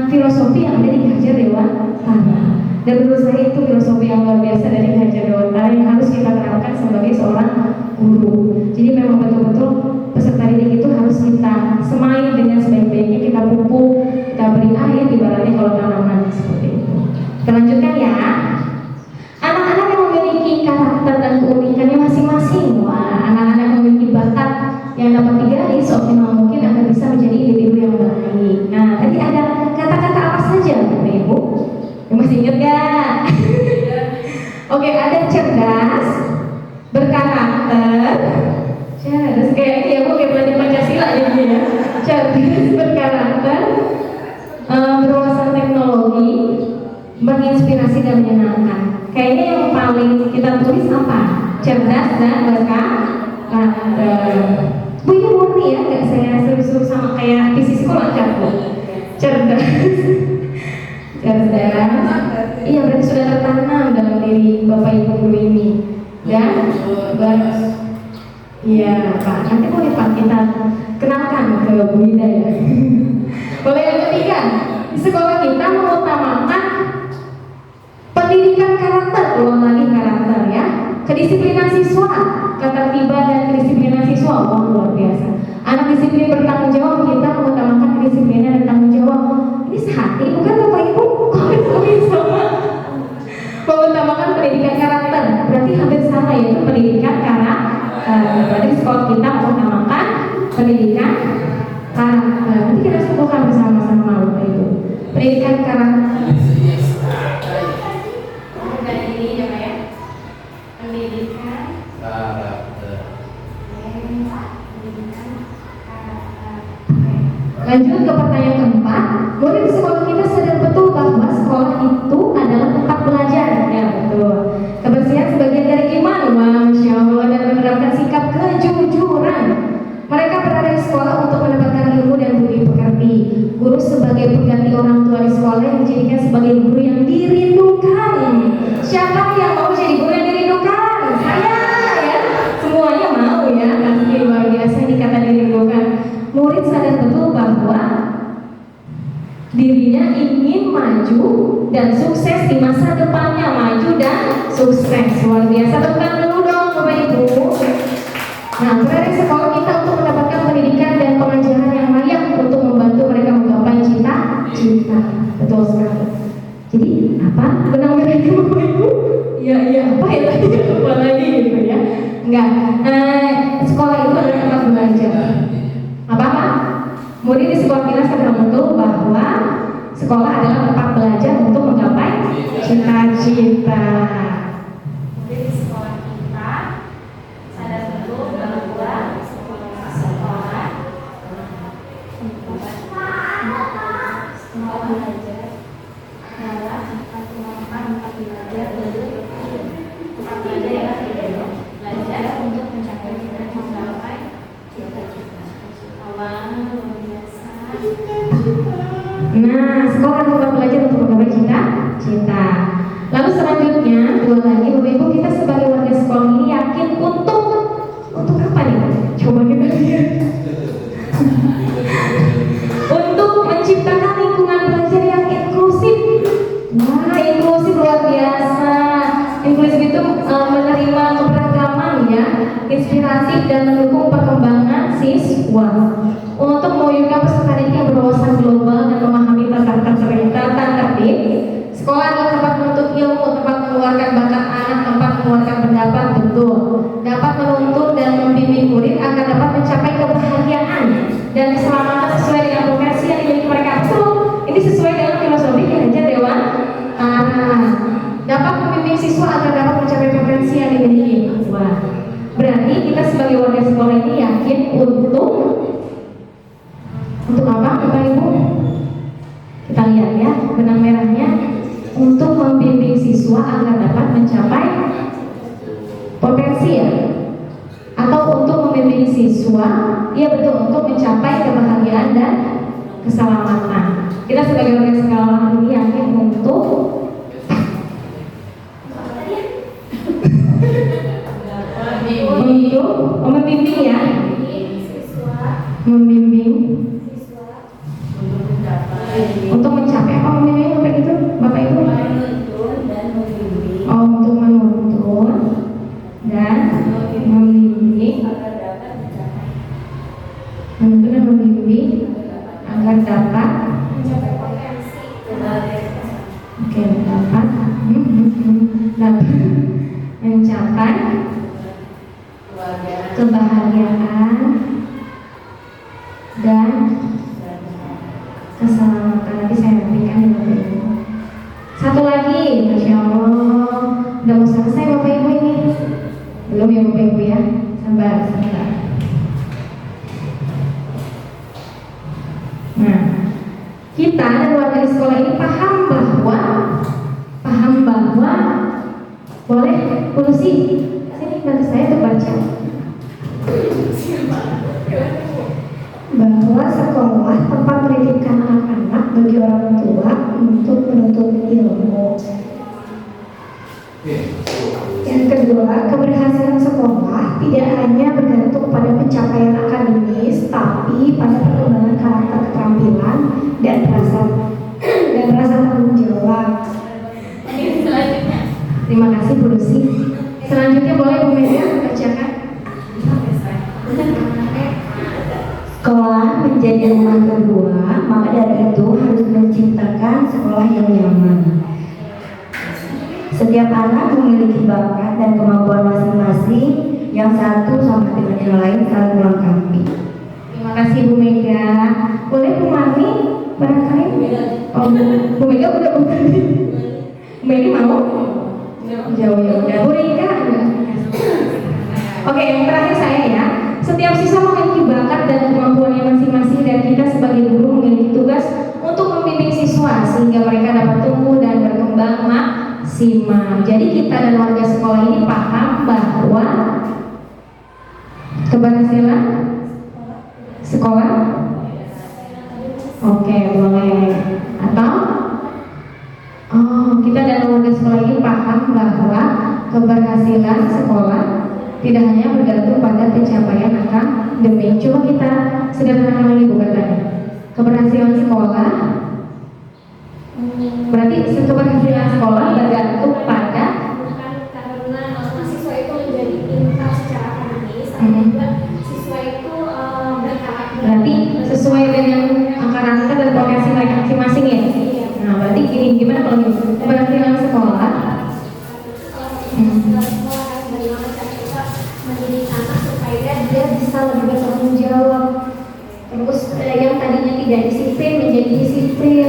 filosofi yang ada di Hajar Dewantara. Dan menurut saya itu filosofi yang luar biasa dari Hajar Dewantara yang harus kita terapkan sebagai seorang guru. Jadi memang betul-betul peserta didik itu harus kita semai dengan sebaik-baiknya, kita pupuk, kita beri air ibaratnya kalau tanaman seperti itu. Kita lanjutkan ya. Anak-anak yang memiliki karakter dan keunikannya masing-masing, anak-anak yang memiliki bakat yang dapat digali seoptimal mungkin agar bisa menjadi individu yang baik. Nah, tadi ada kata-kata apa saja, Bapak Ibu? Masih ingat gak? Oke, ada cerdas, berkarakter, cerdas kayak ya Bu kayak belajar Pancasila ya. Cerdas, berkarakter, berwawasan teknologi, menginspirasi dan menyenangkan. Kayaknya yang paling kita tulis apa? Cerdas dan berkarakter. Bu ini murni ya, nggak saya suruh-suruh sama kayak visi sekolah kan Bu? Cerdas, cerdas. Iya berarti sudah tertanam dalam diri Bapak Ibu guru ini. Dan iya Pak, nanti boleh Pak kita kenalkan ke Bu Ida ya. Boleh yang ketiga, di sekolah kita mengutamakan pendidikan karakter, ulang lagi karakter ya. Kedisiplinan siswa, ketertiban dan kedisiplinan siswa, wah luar biasa. Anak disiplin bertanggung jawab, kita mengutamakan kedisiplinan dan tanggung jawab. Ini sehati bukan Bapak Ibu? Kok bisa? Mengutamakan pendidikan karakter, berarti hampir sama yaitu pendidikan karakter. Berarti sekolah kita mengutamakan pendidikan karakter. Nanti kita sebutkan bersama-sama Bapak Ibu. Pendidikan karakter. Dan ini ya Pak ya, pendidikan karakter. Lanjut ke pertanyaan keempat. Murid di sekolah kita sadar betul bahwa sekolah itu adalah tempat belajar. Ya betul. Kebersihan sebagian dari iman. Masya Allah, dan menerapkan sikap kejujuran. Mereka berada di sekolah untuk mendapatkan ilmu dan budi pekerti. Guru sebagai pengganti orang tua di sekolah yang dijadikan sebagai guru yang dirindukan. Siapa yang mau jadi guru yang dirindukan? Saya ya. Semuanya mau ya. Pasti luar biasa ini kata dirindukan. Murid sadar betul bahwa dirinya ingin maju dan sukses di masa depannya, maju dan sukses. Luar biasa, tekan dulu dong Bapak Ibu. Nah, berada di sekolah kita untuk mendapatkan pendidikan dan pengajaran yang layak untuk membantu mereka menggapai cita-cita. Betul sekali. Jadi apa? Benang mereka Bapak Ibu? Iya apa ya tadi? Apa lagi gitu ya? Enggak. Sekolah itu adalah tempat belajar. Apa? Murid di sekolah kita sadar betul bahwa sekolah adalah tempat belajar untuk menggapai cita-cita. Murid di sekolah kita sadar betul bahwa sekolah tempat belajar adalah tempat belajar belajar untuk mencapai cita-cita. Nah, sekolah tempat belajar untuk menggapai cita-cita. Lalu selanjutnya, dua lagi Bapak Ibu, kita sebagai warga sekolah ini yakin untuk apa nih? Coba kita lihat. Untuk menciptakan lingkungan belajar yang inklusif. Wah, inklusif luar biasa. Inklusif itu menerima keberagaman ya, inspiratif dan mendukung perkembangan siswa. Untuk mewujudkan peserta didik yang berwawasan global dan memahami tata tertib, sekolah adalah tempat menuntut ilmu, tempat mengeluarkan bakat anak, tempat mengeluarkan pendapat, betul, dapat menuntun dan membimbing murid agar dapat mencapai kebahagiaan dan keselamatan sesuai dengan profesi yang dimiliki mereka. Betul, yang dimiliki. Wah, berarti kita sebagai warga sekolah ini yakin untuk apa, Bapak Ibu? Kita lihat ya, benang merahnya untuk membimbing siswa agar dapat mencapai potensi ya, atau untuk membimbing siswa, iya betul, untuk mencapai kebahagiaan dan keselamatan. Kita sebagai warga sekolah ini yakin untuk membimbing ya, membimbing untuk mencapai apa, membimbing Bapak itu, Bapak Ibu? Oh, untuk menuntun dan membimbing, menuntun dan membimbing agar dapat dapat mencapai kebahagiaan dan keselamatan. Nanti saya berikan ya Bapak Ibu. Satu lagi, Masya Allah, udah mau selesai Bapak Ibu ini? Belum ya Bapak Ibu ya? Sabar, sabar. Nah, kita dan warga di sekolah ini paham bahwa boleh Pulusi sini bantu saya untuk baca, bahwa sekolah tempat pendidikan anak-anak bagi orang tua untuk menuntut ilmu. Yang kedua, keberhasilan sekolah tidak hanya bergantung pada pencapaian akademis, tapi pada perkembangan karakter, keterampilan, dan rasa tanggung jawab. Selanjutnya. Terima kasih Bu Lucy. Selanjutnya boleh Bu Mega bacakan. Sekolah menjadi rumah kedua, maka dari itu harus menciptakan sekolah yang nyaman. Setiap anak memiliki bakat dan kemampuan masing-masing, yang satu sama dengan yang lain saling melengkapi. Terima kasih Bu Mega. Boleh Bu Marni barangkali? Oh, Bu Mega udah Bu Mega mau? Jauh ya udah. Bu Rika enggak? Oke, yang terakhir saya ya. Setiap siswa memiliki bakat dan kemampuannya masing-masing, dan kita sebagai guru memiliki tugas untuk membimbing siswa sehingga mereka dapat tumbuh dan berkembang maksimal. Jadi kita dan warga sekolah ini paham bahwa keberhasilan sekolah, oke, boleh. Atau kita dan warga sekolah ini paham bahwa keberhasilan sekolah tidak hanya bergantung pada pencapaian akademik. Coba kita sederhanakan lagi Bu katanya. Keberhasilan sekolah berarti keberhasilan sekolah bergantung pada karena mahasiswa itu menjadi pintar secara akademis, dan juga siswa itu berkarakter. berarti sesuai dengan karakter dan potensi mereka masing-masing ya. Nah, berarti gimana kalau keberhasilan sekolah? Bagaimana cara kita mendidik anak supaya dia bisa lebih bertanggung jawab. Terus yang tadinya tidak disiplin menjadi disiplin.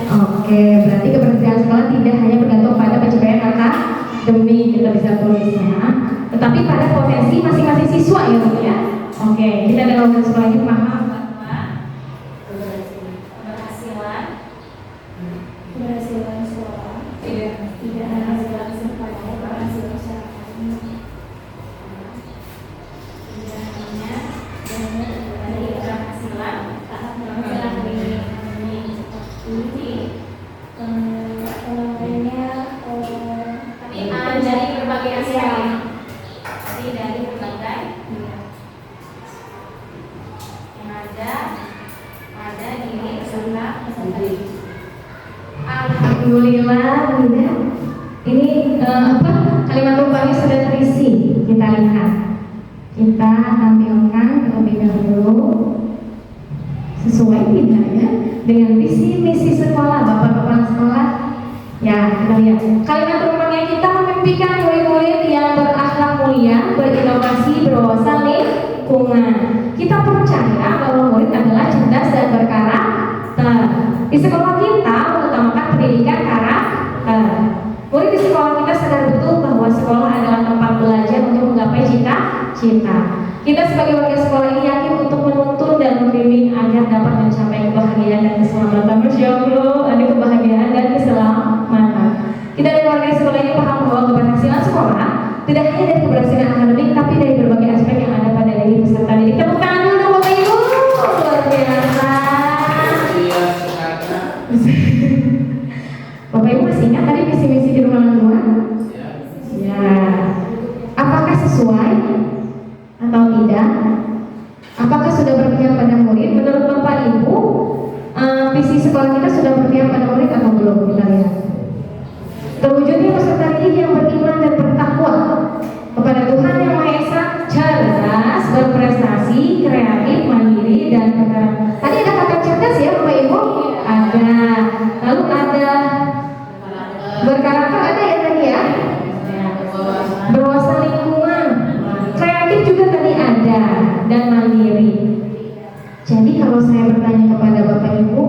Oke, berarti keberhasilan sekolah tidak hanya bergantung pada pencapaian akademik, kita bisa tulisnya, tetapi pada potensi masing-masing siswa ya Bu ya. Oke, kita dalam sekolah ini paham bahwa Keberhasilan sekolah tidak hanya bergantung pada keberhasilan secara akademik. Tidak hanya dari keberhasilan akademik. Tapi dari berbagai aspek. Jadi dari berbagai yang ada diri peserta didik. Alhamdulillah, Bunda. Ini kalimat rupanya sudah terisi. Kita lihat, kita tampilkan terlebih dahulu sesuai tidak ya dengan visi misi sekolah, bapak-bapak sekolah. Ya, kita lihat kalimat rupanya kita memimpikan murid-murid yang berakhlak mulia, berinovasi, berwawasan lingkungan. Kita percaya bahwa murid adalah cerdas dan berkarakter. Di sekolah kita mengutamakan pendidikan karakter. Murid di sekolah sekolah kita sadar betul bahwa sekolah adalah tempat belajar untuk menggapai cita-cita. Kita sebagai warga sekolah ini yakin untuk menuntun dan membimbing agar dapat mencapai kebahagiaan dan keselamatan. Masya Allah, ada kebahagiaan dan keselamatan. Kita dari warga sekolah ini paham bahwa keberhasilan sekolah tidak hanya dari keberhasilan akademik, tapi dari berbagai aspek yang ada pada diri peserta didik. Tepuk tangan dulu dong Bapak Ibu, luar biasa. Iya, sekarang. Bapak Ibu masih ingat tadi visi-misi di rumah orang tua? Ya. Ya. Apakah sesuai atau tidak? Apakah sudah berpihak pada murid? Menurut Bapak Ibu, visi sekolah kita sudah berpihak pada murid atau belum? Kita lihat. Terwujudnya peserta didik yang beriman dan bertakwa kepada Tuhan Yang Maha Esa, cerdas, berprestasi, kreatif, mandiri, dan berkarakter. Tadi ada kata cerdas ya Bapak Ibu? Ada. Lalu ada berkarakter, ada ya tadi ya? Berwawasan lingkungan, kreatif juga tadi ada, dan mandiri. Jadi kalau saya bertanya kepada Bapak Ibu,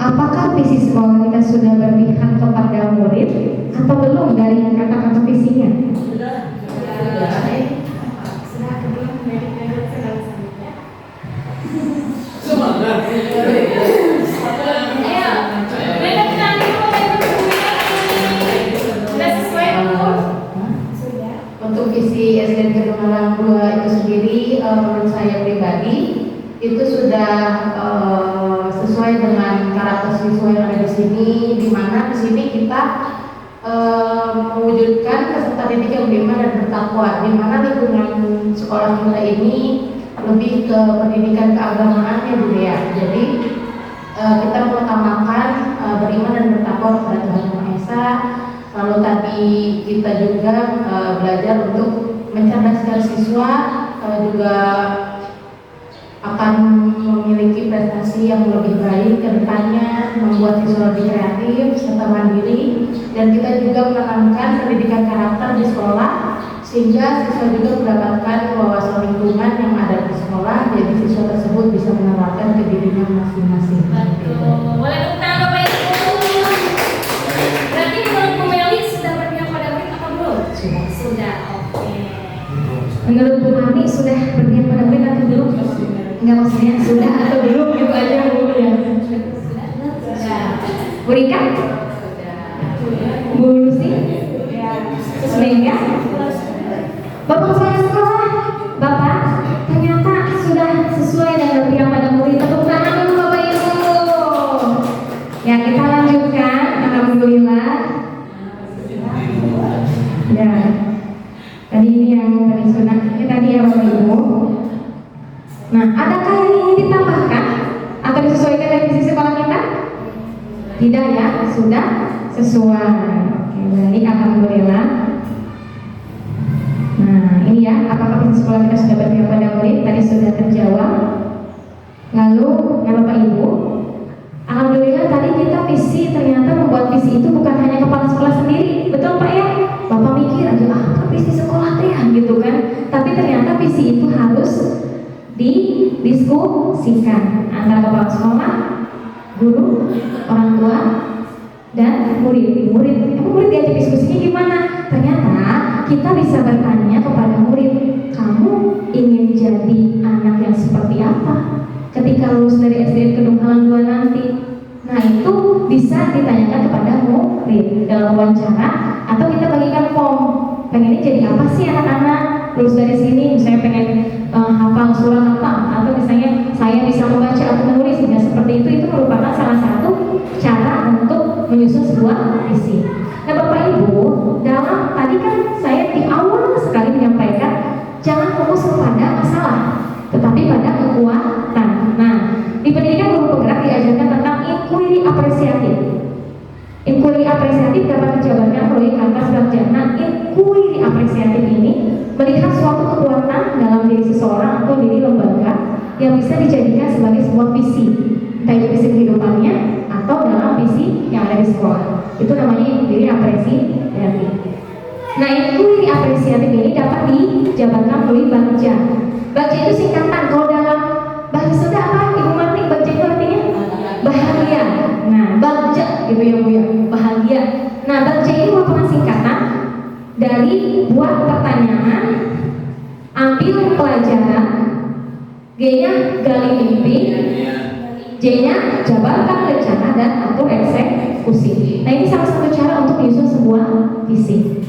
apakah visi sekolah kita sudah berpihak kepada murid atau belum dari kata-kata visinya? Semangat. Untuk visi SDN Kedung 2 itu sendiri, menurut saya pribadi itu sudah sesuai dengan karakter siswa yang ada di sini, di mana di sini kita mewujudkan peserta didik yang beriman dan bertakwa, di mana lingkungan sekolah kita ini lebih ke pendidikan keagamaan ya Bu ya. Jadi kita mengutamakan beriman dan bertakwa kepada Tuhan Yang Maha Esa. Lalu tadi kita juga belajar untuk mencerdaskan siswa, juga akan memiliki prestasi yang lebih baik ke depannya, membuat siswa lebih kreatif serta mandiri, dan kita juga menekankan pendidikan karakter di sekolah sehingga siswa juga mendapatkan wawasan lingkungan yang ada di sekolah, jadi siswa tersebut bisa menerapkan ke dirinya masing-masing. Boleh tepuk tangan Bapak Ibu. Berarti menurut Bu Meli sudah berpihak pada murid atau belum? Sudah. Oke. Menurut Bu Mami sudah berpihak pada murid atau belum? Enggak, maksudnya sudah atau belum gitu aja Bu ya. Sudah. Bu Rika? Bu Lucy? Terus Mega? Bapak kepala sekolah, Bapak ternyata sudah sesuai dan berpihak pada murid. Tepuk tangan dulu Bapak Ibu. Ya, kita lanjutkan. Alhamdulillah. Ya, tadi ini yang tadi sudah tadi ya Bapak Ibu. Nah, adakah yang ingin ditambahkan atau disesuaikan dari visi sekolah kita? Tidak ya, sudah sesuai. Oke, baik, alhamdulillah. Nah, ini ya, apakah visi sekolah kita sudah berpihak pada murid? Tadi sudah terjawab. Lalu, ya Bapak Ibu, alhamdulillah tadi kita visi ternyata membuat visi itu bukan hanya kepala sekolah sendiri, betul Pak ya? Bapak mikir aja, apa visi sekolah teh gitu kan? Tapi ternyata visi itu harus didiskusikan antara kepala sekolah, guru, orang tua, dan murid. Murid diajak diskusinya gimana? Ternyata kita bisa bertanya kepada murid, kamu ingin jadi anak yang seperti apa ketika lulus dari SDN Kedung Halang 2 nanti? Nah, itu bisa ditanyakan kepada murid dalam wawancara, atau kita bagikan form. Pengennya jadi apa sih anak-anak lulus dari sini? Misalnya pengen hafal surat apa, atau misalnya saya bisa membaca atau menulis. Nah, seperti itu merupakan salah satu cara untuk menyusun sebuah visi. Nah Bapak Ibu, dalam tadi kan saya di awal sekali menyampaikan jangan fokus kepada masalah, tetapi pada kekuatan. Nah, di pendidikan guru penggerak diajarkan tentang inquiry apresiatif. Inquiry apresiatif dapat dijabarkan melalui kata belajar. Nah, inquiry apresiatif ini melihat suatu kekuatan dalam diri seseorang atau diri lembaga yang bisa dijadikan sebagai sebuah visi, entah itu visi kehidupannya atau dalam visi yang ada di sekolah. Itu namanya inquiry apresiatif. Nah, inquiry apresiatif ini dapat dijabarkan melalui bagja. Bagja itu singkatan. Kalau dalam bahasa Sunda apa? Ibu Marti, bagja itu artinya bahagia. Nah, bagja gitu ya Bu ya, bahagia. Nah, bagja ini merupakan singkatan ambil pelajaran, G-nya gali mimpi, J-nya jabarkan rencana dan atur eksekusi. Nah, ini salah satu cara untuk menyusun sebuah visi.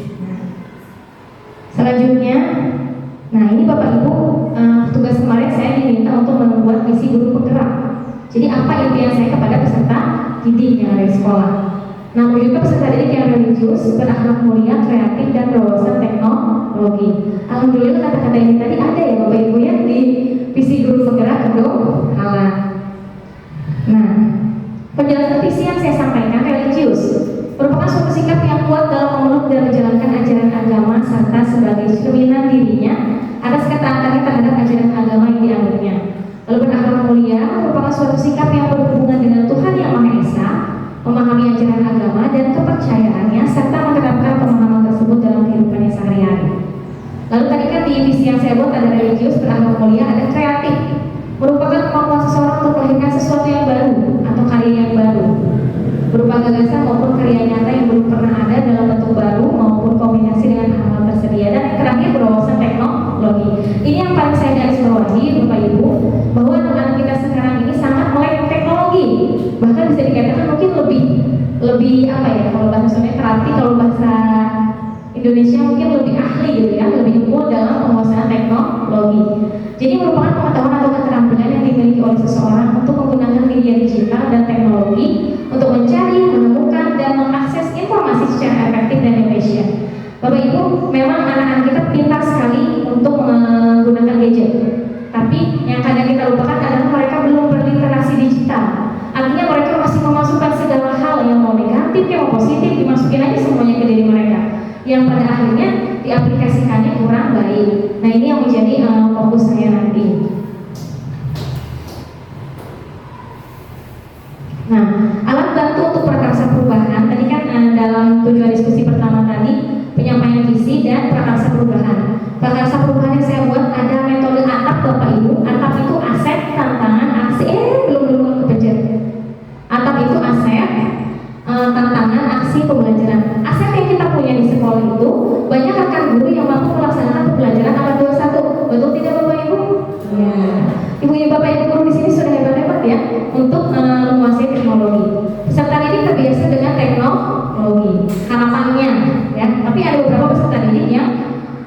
Selanjutnya, nah ini Bapak Ibu, tugas kemarin saya diminta untuk membuat visi guru penggerak. Jadi apa impian saya kepada peserta didik yang ada di sekolah. Nah, juga peserta didik yang religius, berakhlak mulia, kreatif, dan berwawasan teknologi. Alhamdulillah kata-kata ini tadi ada ya Bapak Ibu ya di visi guru penggerak kedua halal. Nah, penjelasan visi yang saya sampaikan religius merupakan suatu sikap yang kuat dalam memeluk dan menjalankan ajaran agama serta sebagai cerminan dirinya atas ketaatannya terhadap ajaran agama yang dianutnya. Lalu berakhlak mulia merupakan suatu sikap yang berhubungan dengan Tuhan Yang Maha Esa, memahami ajaran agama dan kepercayaannya serta menerapkan pemahaman tersebut dalam kehidupannya sehari-hari. Lalu tadi kan di visi yang saya buat ada religius, berakhlak mulia, ada kreatif, merupakan kemampuan seseorang untuk melahirkan sesuatu yang baru atau karya yang baru, berupa gagasan maupun karya nyata yang belum pernah ada dalam bentuk baru maupun kombinasi dengan hal-hal tersedia. Dan yang terakhir berwawasan teknologi. Ini yang paling saya garis bawahi Bapak Ibu, bahwa anak kita sekarang ini sangat melek teknologi. Bahkan bisa dikatakan mungkin lebih apa ya, kalau bahasa Sunda terarti, kalau bahasa Indonesia mungkin lebih ahli gitu ya, lebih unggul dalam penguasaan teknologi. Jadi merupakan pengetahuan atau keterampilan yang dimiliki oleh seseorang untuk menggunakan media digital dan teknologi untuk mencari, menemukan, dan mengakses informasi secara efektif dan efisien. Bapak Ibu, memang anak-anak kita pintar sekali untuk menggunakan gadget. Tapi yang kadang kita lupakan adalah mereka belum berliterasi digital. Artinya mereka masih memasukkan segala hal yang mau negatif, yang mau positif, dimasukin aja semuanya ke diri mereka, yang pada akhirnya diaplikasikannya kurang baik. Nah, ini yang menjadi fokus saya nanti. Nah, alat bantu untuk prakarsa perubahan tadi kan dalam tujuan diskusi pertama tadi penyampaian visi dan prakarsa perubahan. Prakarsa perubahan yang saya buat ada metode ATAP Bapak Ibu. ATAP itu aset, tantangan, aksi. Belum kepencet. ATAP itu aset, tantangan, aksi, pembelajaran. Aset yang kita punya di sekolah itu banyak rekan guru yang mampu melaksanakan pembelajaran abad 21. Betul tidak Bapak Ibu? Ya. Ibu Bapak Ibu guru di sini sudah hebat-hebat ya untuk menguasai teknologi. Peserta didik terbiasa dengan teknologi. Harapannya ya. Tapi ada beberapa peserta didik yang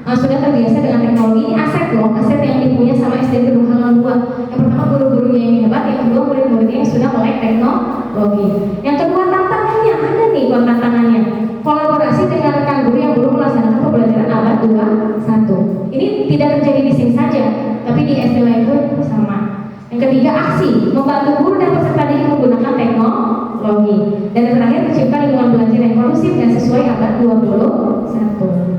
sudah terbiasa dengan teknologi. Ini aset loh, aset yang dipunya sama SD Kedung Halang 2. Yang pertama guru-gurunya yang hebat, yang kedua murid-muridnya yang sudah melek teknologi. Yang kedua tantangannya, ada nih tantangannya. Kolaborasi dengan rekan guru yang belum melaksanakan pembelajaran abad 21. Ini tidak terjadi di sini saja, tapi di SD lain pun sama. Yang ketiga aksi, membantu guru dan peserta didik menggunakan teknologi. Dan yang terakhir menciptakan lingkungan belajar yang kondusif dan sesuai abad 21.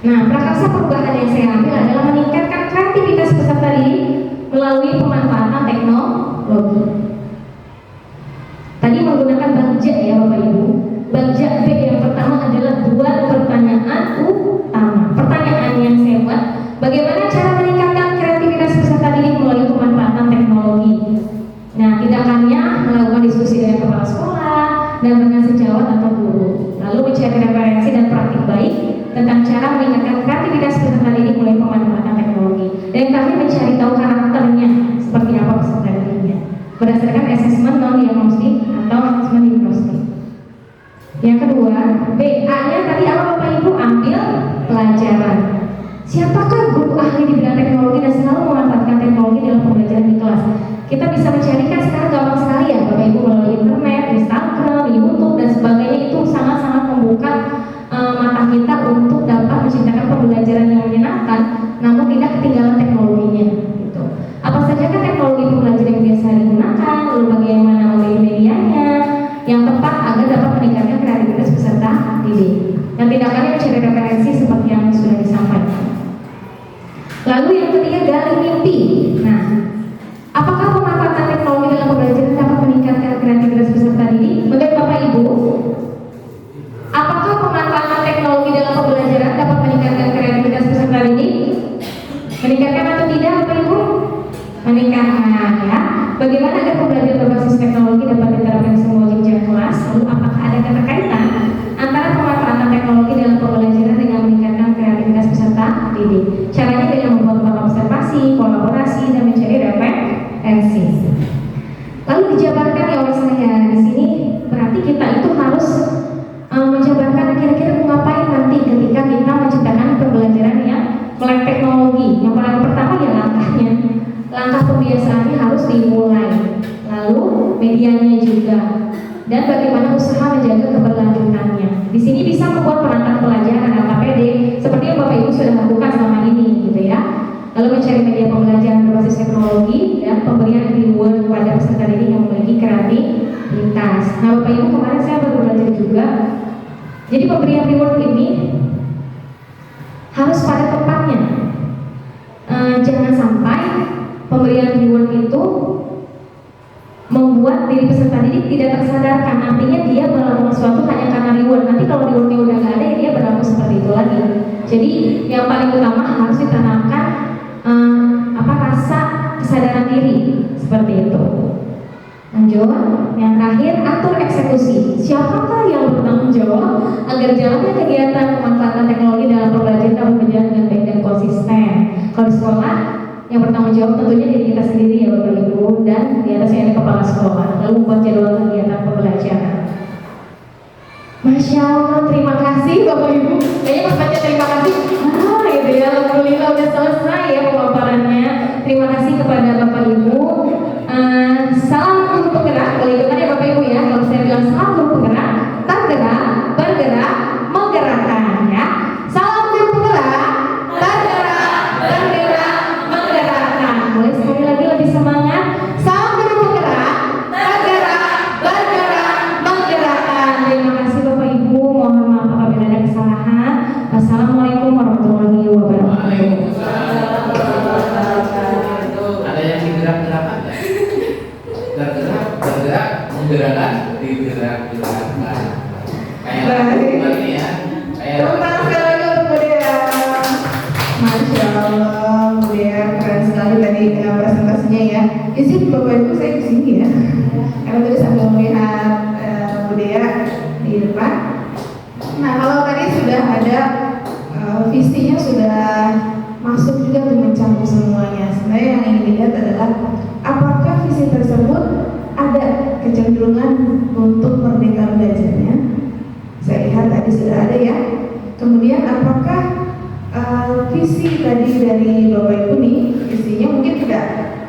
Nah, prakarsa perubahan yang saya ambil adalah meningkatkan kreativitas peserta didik melalui pemanfaatan teknologi. Tadi menggunakan bagja ya Bapak Ibu. Bagja B yang pertama adalah buat pertanyaan utama. Pertanyaan yang saya buat, bagaimana cara meningkatkan kreativitas peserta didik melalui pemanfaatan teknologi? Nah, tindakannya melakukan diskusi dengan kepala sekolah dan dengan sejawat atau guru. Lalu mencari referensi dan praktik baik tentang cara meningkatkan kreativitas peserta didik melalui pemanfaatan teknologi. Dan kami mencari tahu karakternya seperti apa peserta didiknya berdasarkan asesmen non-diagnostik atau asesmen diagnostik. Yang kedua, BA-nya tadi apa Bapak Ibu? Ambil pelajaran. Siapakah guru ahli di bidang teknologi dan selalu memanfaatkan teknologi dalam pembelajaran di kelas? Kita bisa mencarikan sekarang gampang sekali ya Bapak Ibu melalui internet, Instagram, YouTube dan sebagainya. Itu sangat-sangat membuka mata kita untuk dapat menciptakan pembelajaran yang menyenangkan, namun tidak ketinggalan teknologinya. Gitu. Apa saja kan teknologi pembelajaran yang biasa digunakan, lalu bagaimana memilih medianya yang tepat agar dapat meningkatkan kreativitas peserta didik. Dan tindakannya mencari referensi seperti yang sudah disampaikan. Lalu yang ketiga, gali mimpi. Nah, apakah pemanfaatan teknologi dalam pembelajaran dapat meningkatkan kreativitas peserta didik? Menurut Bapak Ibu, apakah pemanfaatan teknologi dalam pembelajaran dapat meningkatkan kreativitas peserta didik? Meningkatkan atau tidak Bapak Ibu? Meningkatkan ya. Bagaimana agar pembelajaran berbasis teknologi dapat diterapkan semua jenjang kelas? Lalu apakah ada keterkaitan antara pemanfaatan teknologi dalam pembelajaran dengan meningkatkan kreativitas pendiriannya juga, dan bagaimana usaha menjaga keberlanjutannya. Di sini bisa membuat perangkat pelajaran LKPD seperti yang Bapak Ibu sudah lakukan selama ini, gitu ya. Lalu mencari media pembelajaran berbasis teknologi dan pemberian reward kepada peserta didik yang memiliki kreativitas. Nah, Bapak Ibu, kemarin saya baru belajar juga. Jadi pemberian reward ini harus pada tempatnya. Jangan sampai pemberian reward itu membuat diri peserta didik tidak tersadarkan. Artinya dia melakukan sesuatu hanya karena reward. Nanti kalau rewardnya udah nggak ada, ya dia berlaku seperti itu lagi. Jadi yang paling utama harus ditanamkan rasa kesadaran diri seperti itu. Lanjut, yang terakhir, atur eksekusi. Siapakah yang bertanggung jawab agar jalannya kegiatan pemanfaatan teknologi dalam pembelajaran dapat berjalan dengan baik dan konsisten? Kalau di sekolah, yang bertanggung jawab tentunya diri kita sendiri ya Bapak Ibu, dan di atasnya ada kepala sekolah, lalu membuat jadwal kegiatan pembelajaran. Masya Allah, terima kasih Bapak Ibu. Kayaknya pas baca terima kasih, gitu ya, alhamdulillah udah selesai ya pemaparannya. Terima kasih kepada Bapak Ibu. Salam guru penggerak, boleh ikutan ya Bapak Ibu ya. Kalau saya bilang salam guru penggerak, tergerak, bergerak, menggerakkan ya. Salam guru penggerak, tergerak, bergerak, menggerakkan. Boleh sekali lagi lebih semangat. Salam guru penggerak, tergerak, bergerak, menggerakkan. Terima kasih Bapak Ibu. Mohon maaf apabila ada kesalahan. Wassalamualaikum warahmatullahi wabarakatuh. Ada yang digerak-gerakkan ya? Tergerak, bergerak, menggerakkan, digerak-gerakkan. Kayak ini ya. Kayak sekali lagi untuk Budaya. Masya Allah, Budaya keren sekali tadi presentasinya ya. Izin Bapak Ibu saya di sini ya, karena tadi sambil melihat Budaya di depan. Nah, kalau tadi sudah ada visinya sudah masuk juga tuh mencakup semuanya. Sebenarnya yang ingin dilihat adalah apakah visi tersebut ada kecenderungan untuk merdeka belajarnya. Saya lihat tadi sudah ada ya. Kemudian apakah visi tadi dari Bapak Ibu nih, visinya mungkin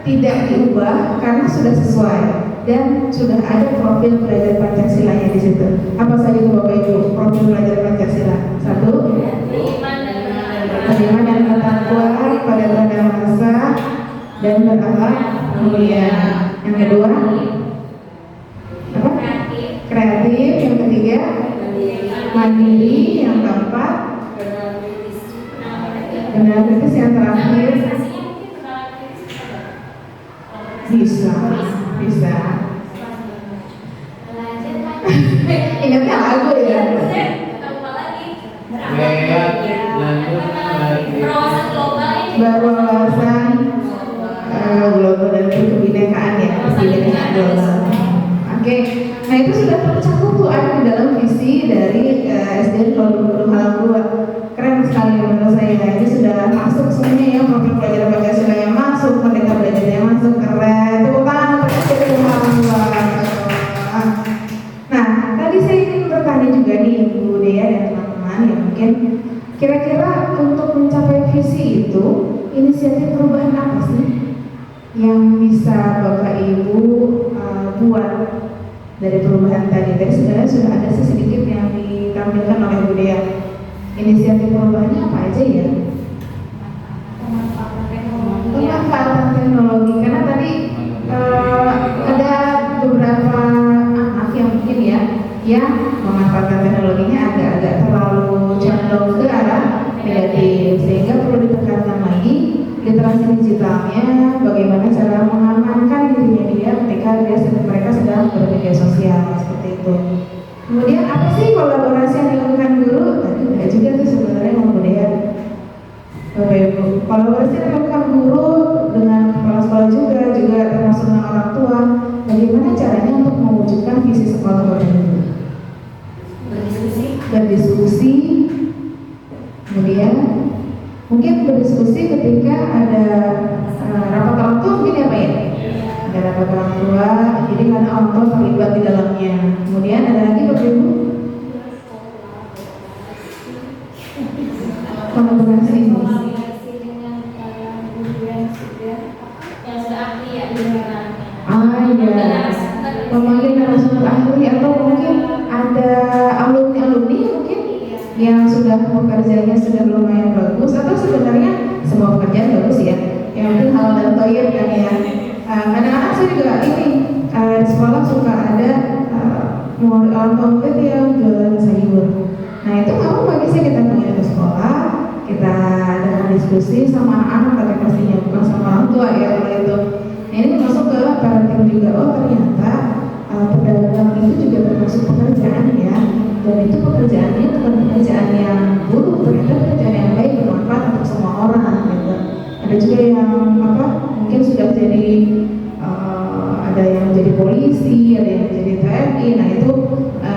tidak diubah karena sudah sesuai dan sudah ada profil belajar Pancasilanya di situ. Apa saja itu Bapak Ibu profil belajar Pancasila? Satu, bagaimana dan bertakwa pada pada masa dan berakhlak mulia. Yang kedua, apa? Kreatif. Yang ketiga, mandiri. Yang keempat, benar kritis. Yang terakhir, bisa. Ingatnya lagu ya. Berwawasan global dan kebinekaan ya, kebinekaan global. Oke, nah itu sudah tercakup tuh ada di dalam visi dari SDN 2020 Keren sekali menurut saya. Ini sudah masuk semuanya ya, profil pelajaran Pancasila yang masuk, merdeka belajarnya masuk, keren. Tepuk tangan untuk Allah. Nah, tadi saya ingin bertanya juga nih Bu Dea dan teman-teman yang mungkin kira-kira untuk mencapai visi itu inisiatif perubahan apa sih yang bisa Bapak Ibu buat dari perubahan tadi? Tadi sebenarnya sudah ada sedikit yang ditampilkan oleh Bu Dea. Inisiatif perubahannya apa aja ya? Pemanfaatan teknologi. Karena tadi ada beberapa anak yang mungkin ya yang memanfaatkan teknologinya agak-agak terlalu condong ke arah negatif, sehingga perlu ditekankan lagi literasi digitalnya, bagaimana cara mengamankan dirinya dia ketika mereka sedang bermedia sosial seperti itu. Kemudian apa sih kolaborasi yang dilakukan guru? Tadi udah juga tuh sebenarnya kemudian Bapak Ibu, kolaborasi yang dilakukan guru dengan kepala sekolah juga termasuk dengan orang tua. Bagaimana caranya untuk mewujudkan visi sekolah Bapak Ibu? Berdiskusi, kemudian mungkin berdiskusi ketika ada rapat orang tua mungkin ya Pak ya? Ada rapat orang tua, jadi kan orang tua terlibat di dalamnya. Kemudian ada lagi Bapak Ibu kolaborasi dengan guru yang sudah ahli ya di iya, yang sudah pekerjaannya sudah lumayan bagus, atau sebenarnya semua pekerjaan bagus ya, yang penting halal dan thayyib kan ya. Kadang-kadang saya juga ini di sekolah suka ada orang tua murid yang jualan sayur. Nah itu kamu bagusnya kita punya ke sekolah, kita dengan diskusi sama anak-anak, tapi pastinya bukan sama orang tua ya kalau itu. Nah ini masuk ke parenting juga. Oh ternyata perdagangan itu juga termasuk pekerjaan ya, dan itu pekerjaannya bukan pekerjaan yang buruk, ternyata pekerjaan yang baik, bermanfaat untuk semua orang gitu. Ada juga yang mungkin sudah jadi ada yang jadi polisi, ada yang jadi TNI. Nah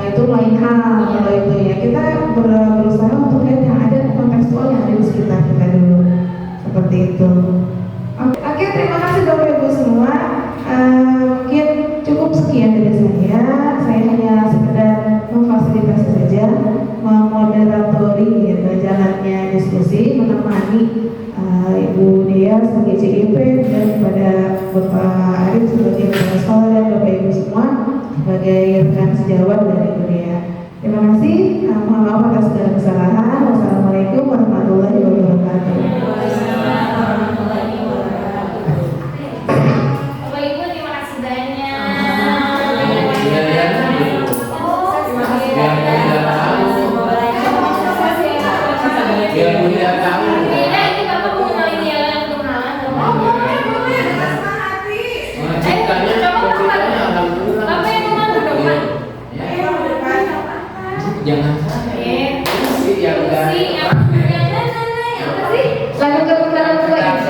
itu lain hal kalau itu ya. Kita berusaha untuk lihat yang ada kontekstual yang ada di sekitar kita dulu, seperti itu. Oke, terima kasih Bapak Ibu semua. Mungkin cukup sekian dari saya. Saya hanya sekedar memfasilitasi saja, memoderatori gitu, jalannya diskusi, menemani Ibu Dea sebagai CGP dan kepada Bapak Arif sebagai kepala sekolah dan Bapak Ibu semua sebagai rekan sejawat dari Ibu Dea. Terima kasih. Mohon maaf atas segala kesalahan. Wassalamualaikum warahmatullahi wabarakatuh. Bapak Ibu terima kasih banyak. Biar tidak tahu. Beda ini Bapak mau ngomongin yang kenalan. Bapak yang mana dong Pak? Jangan sih yang Si yang apa sih? Lalu ke putaran kedua.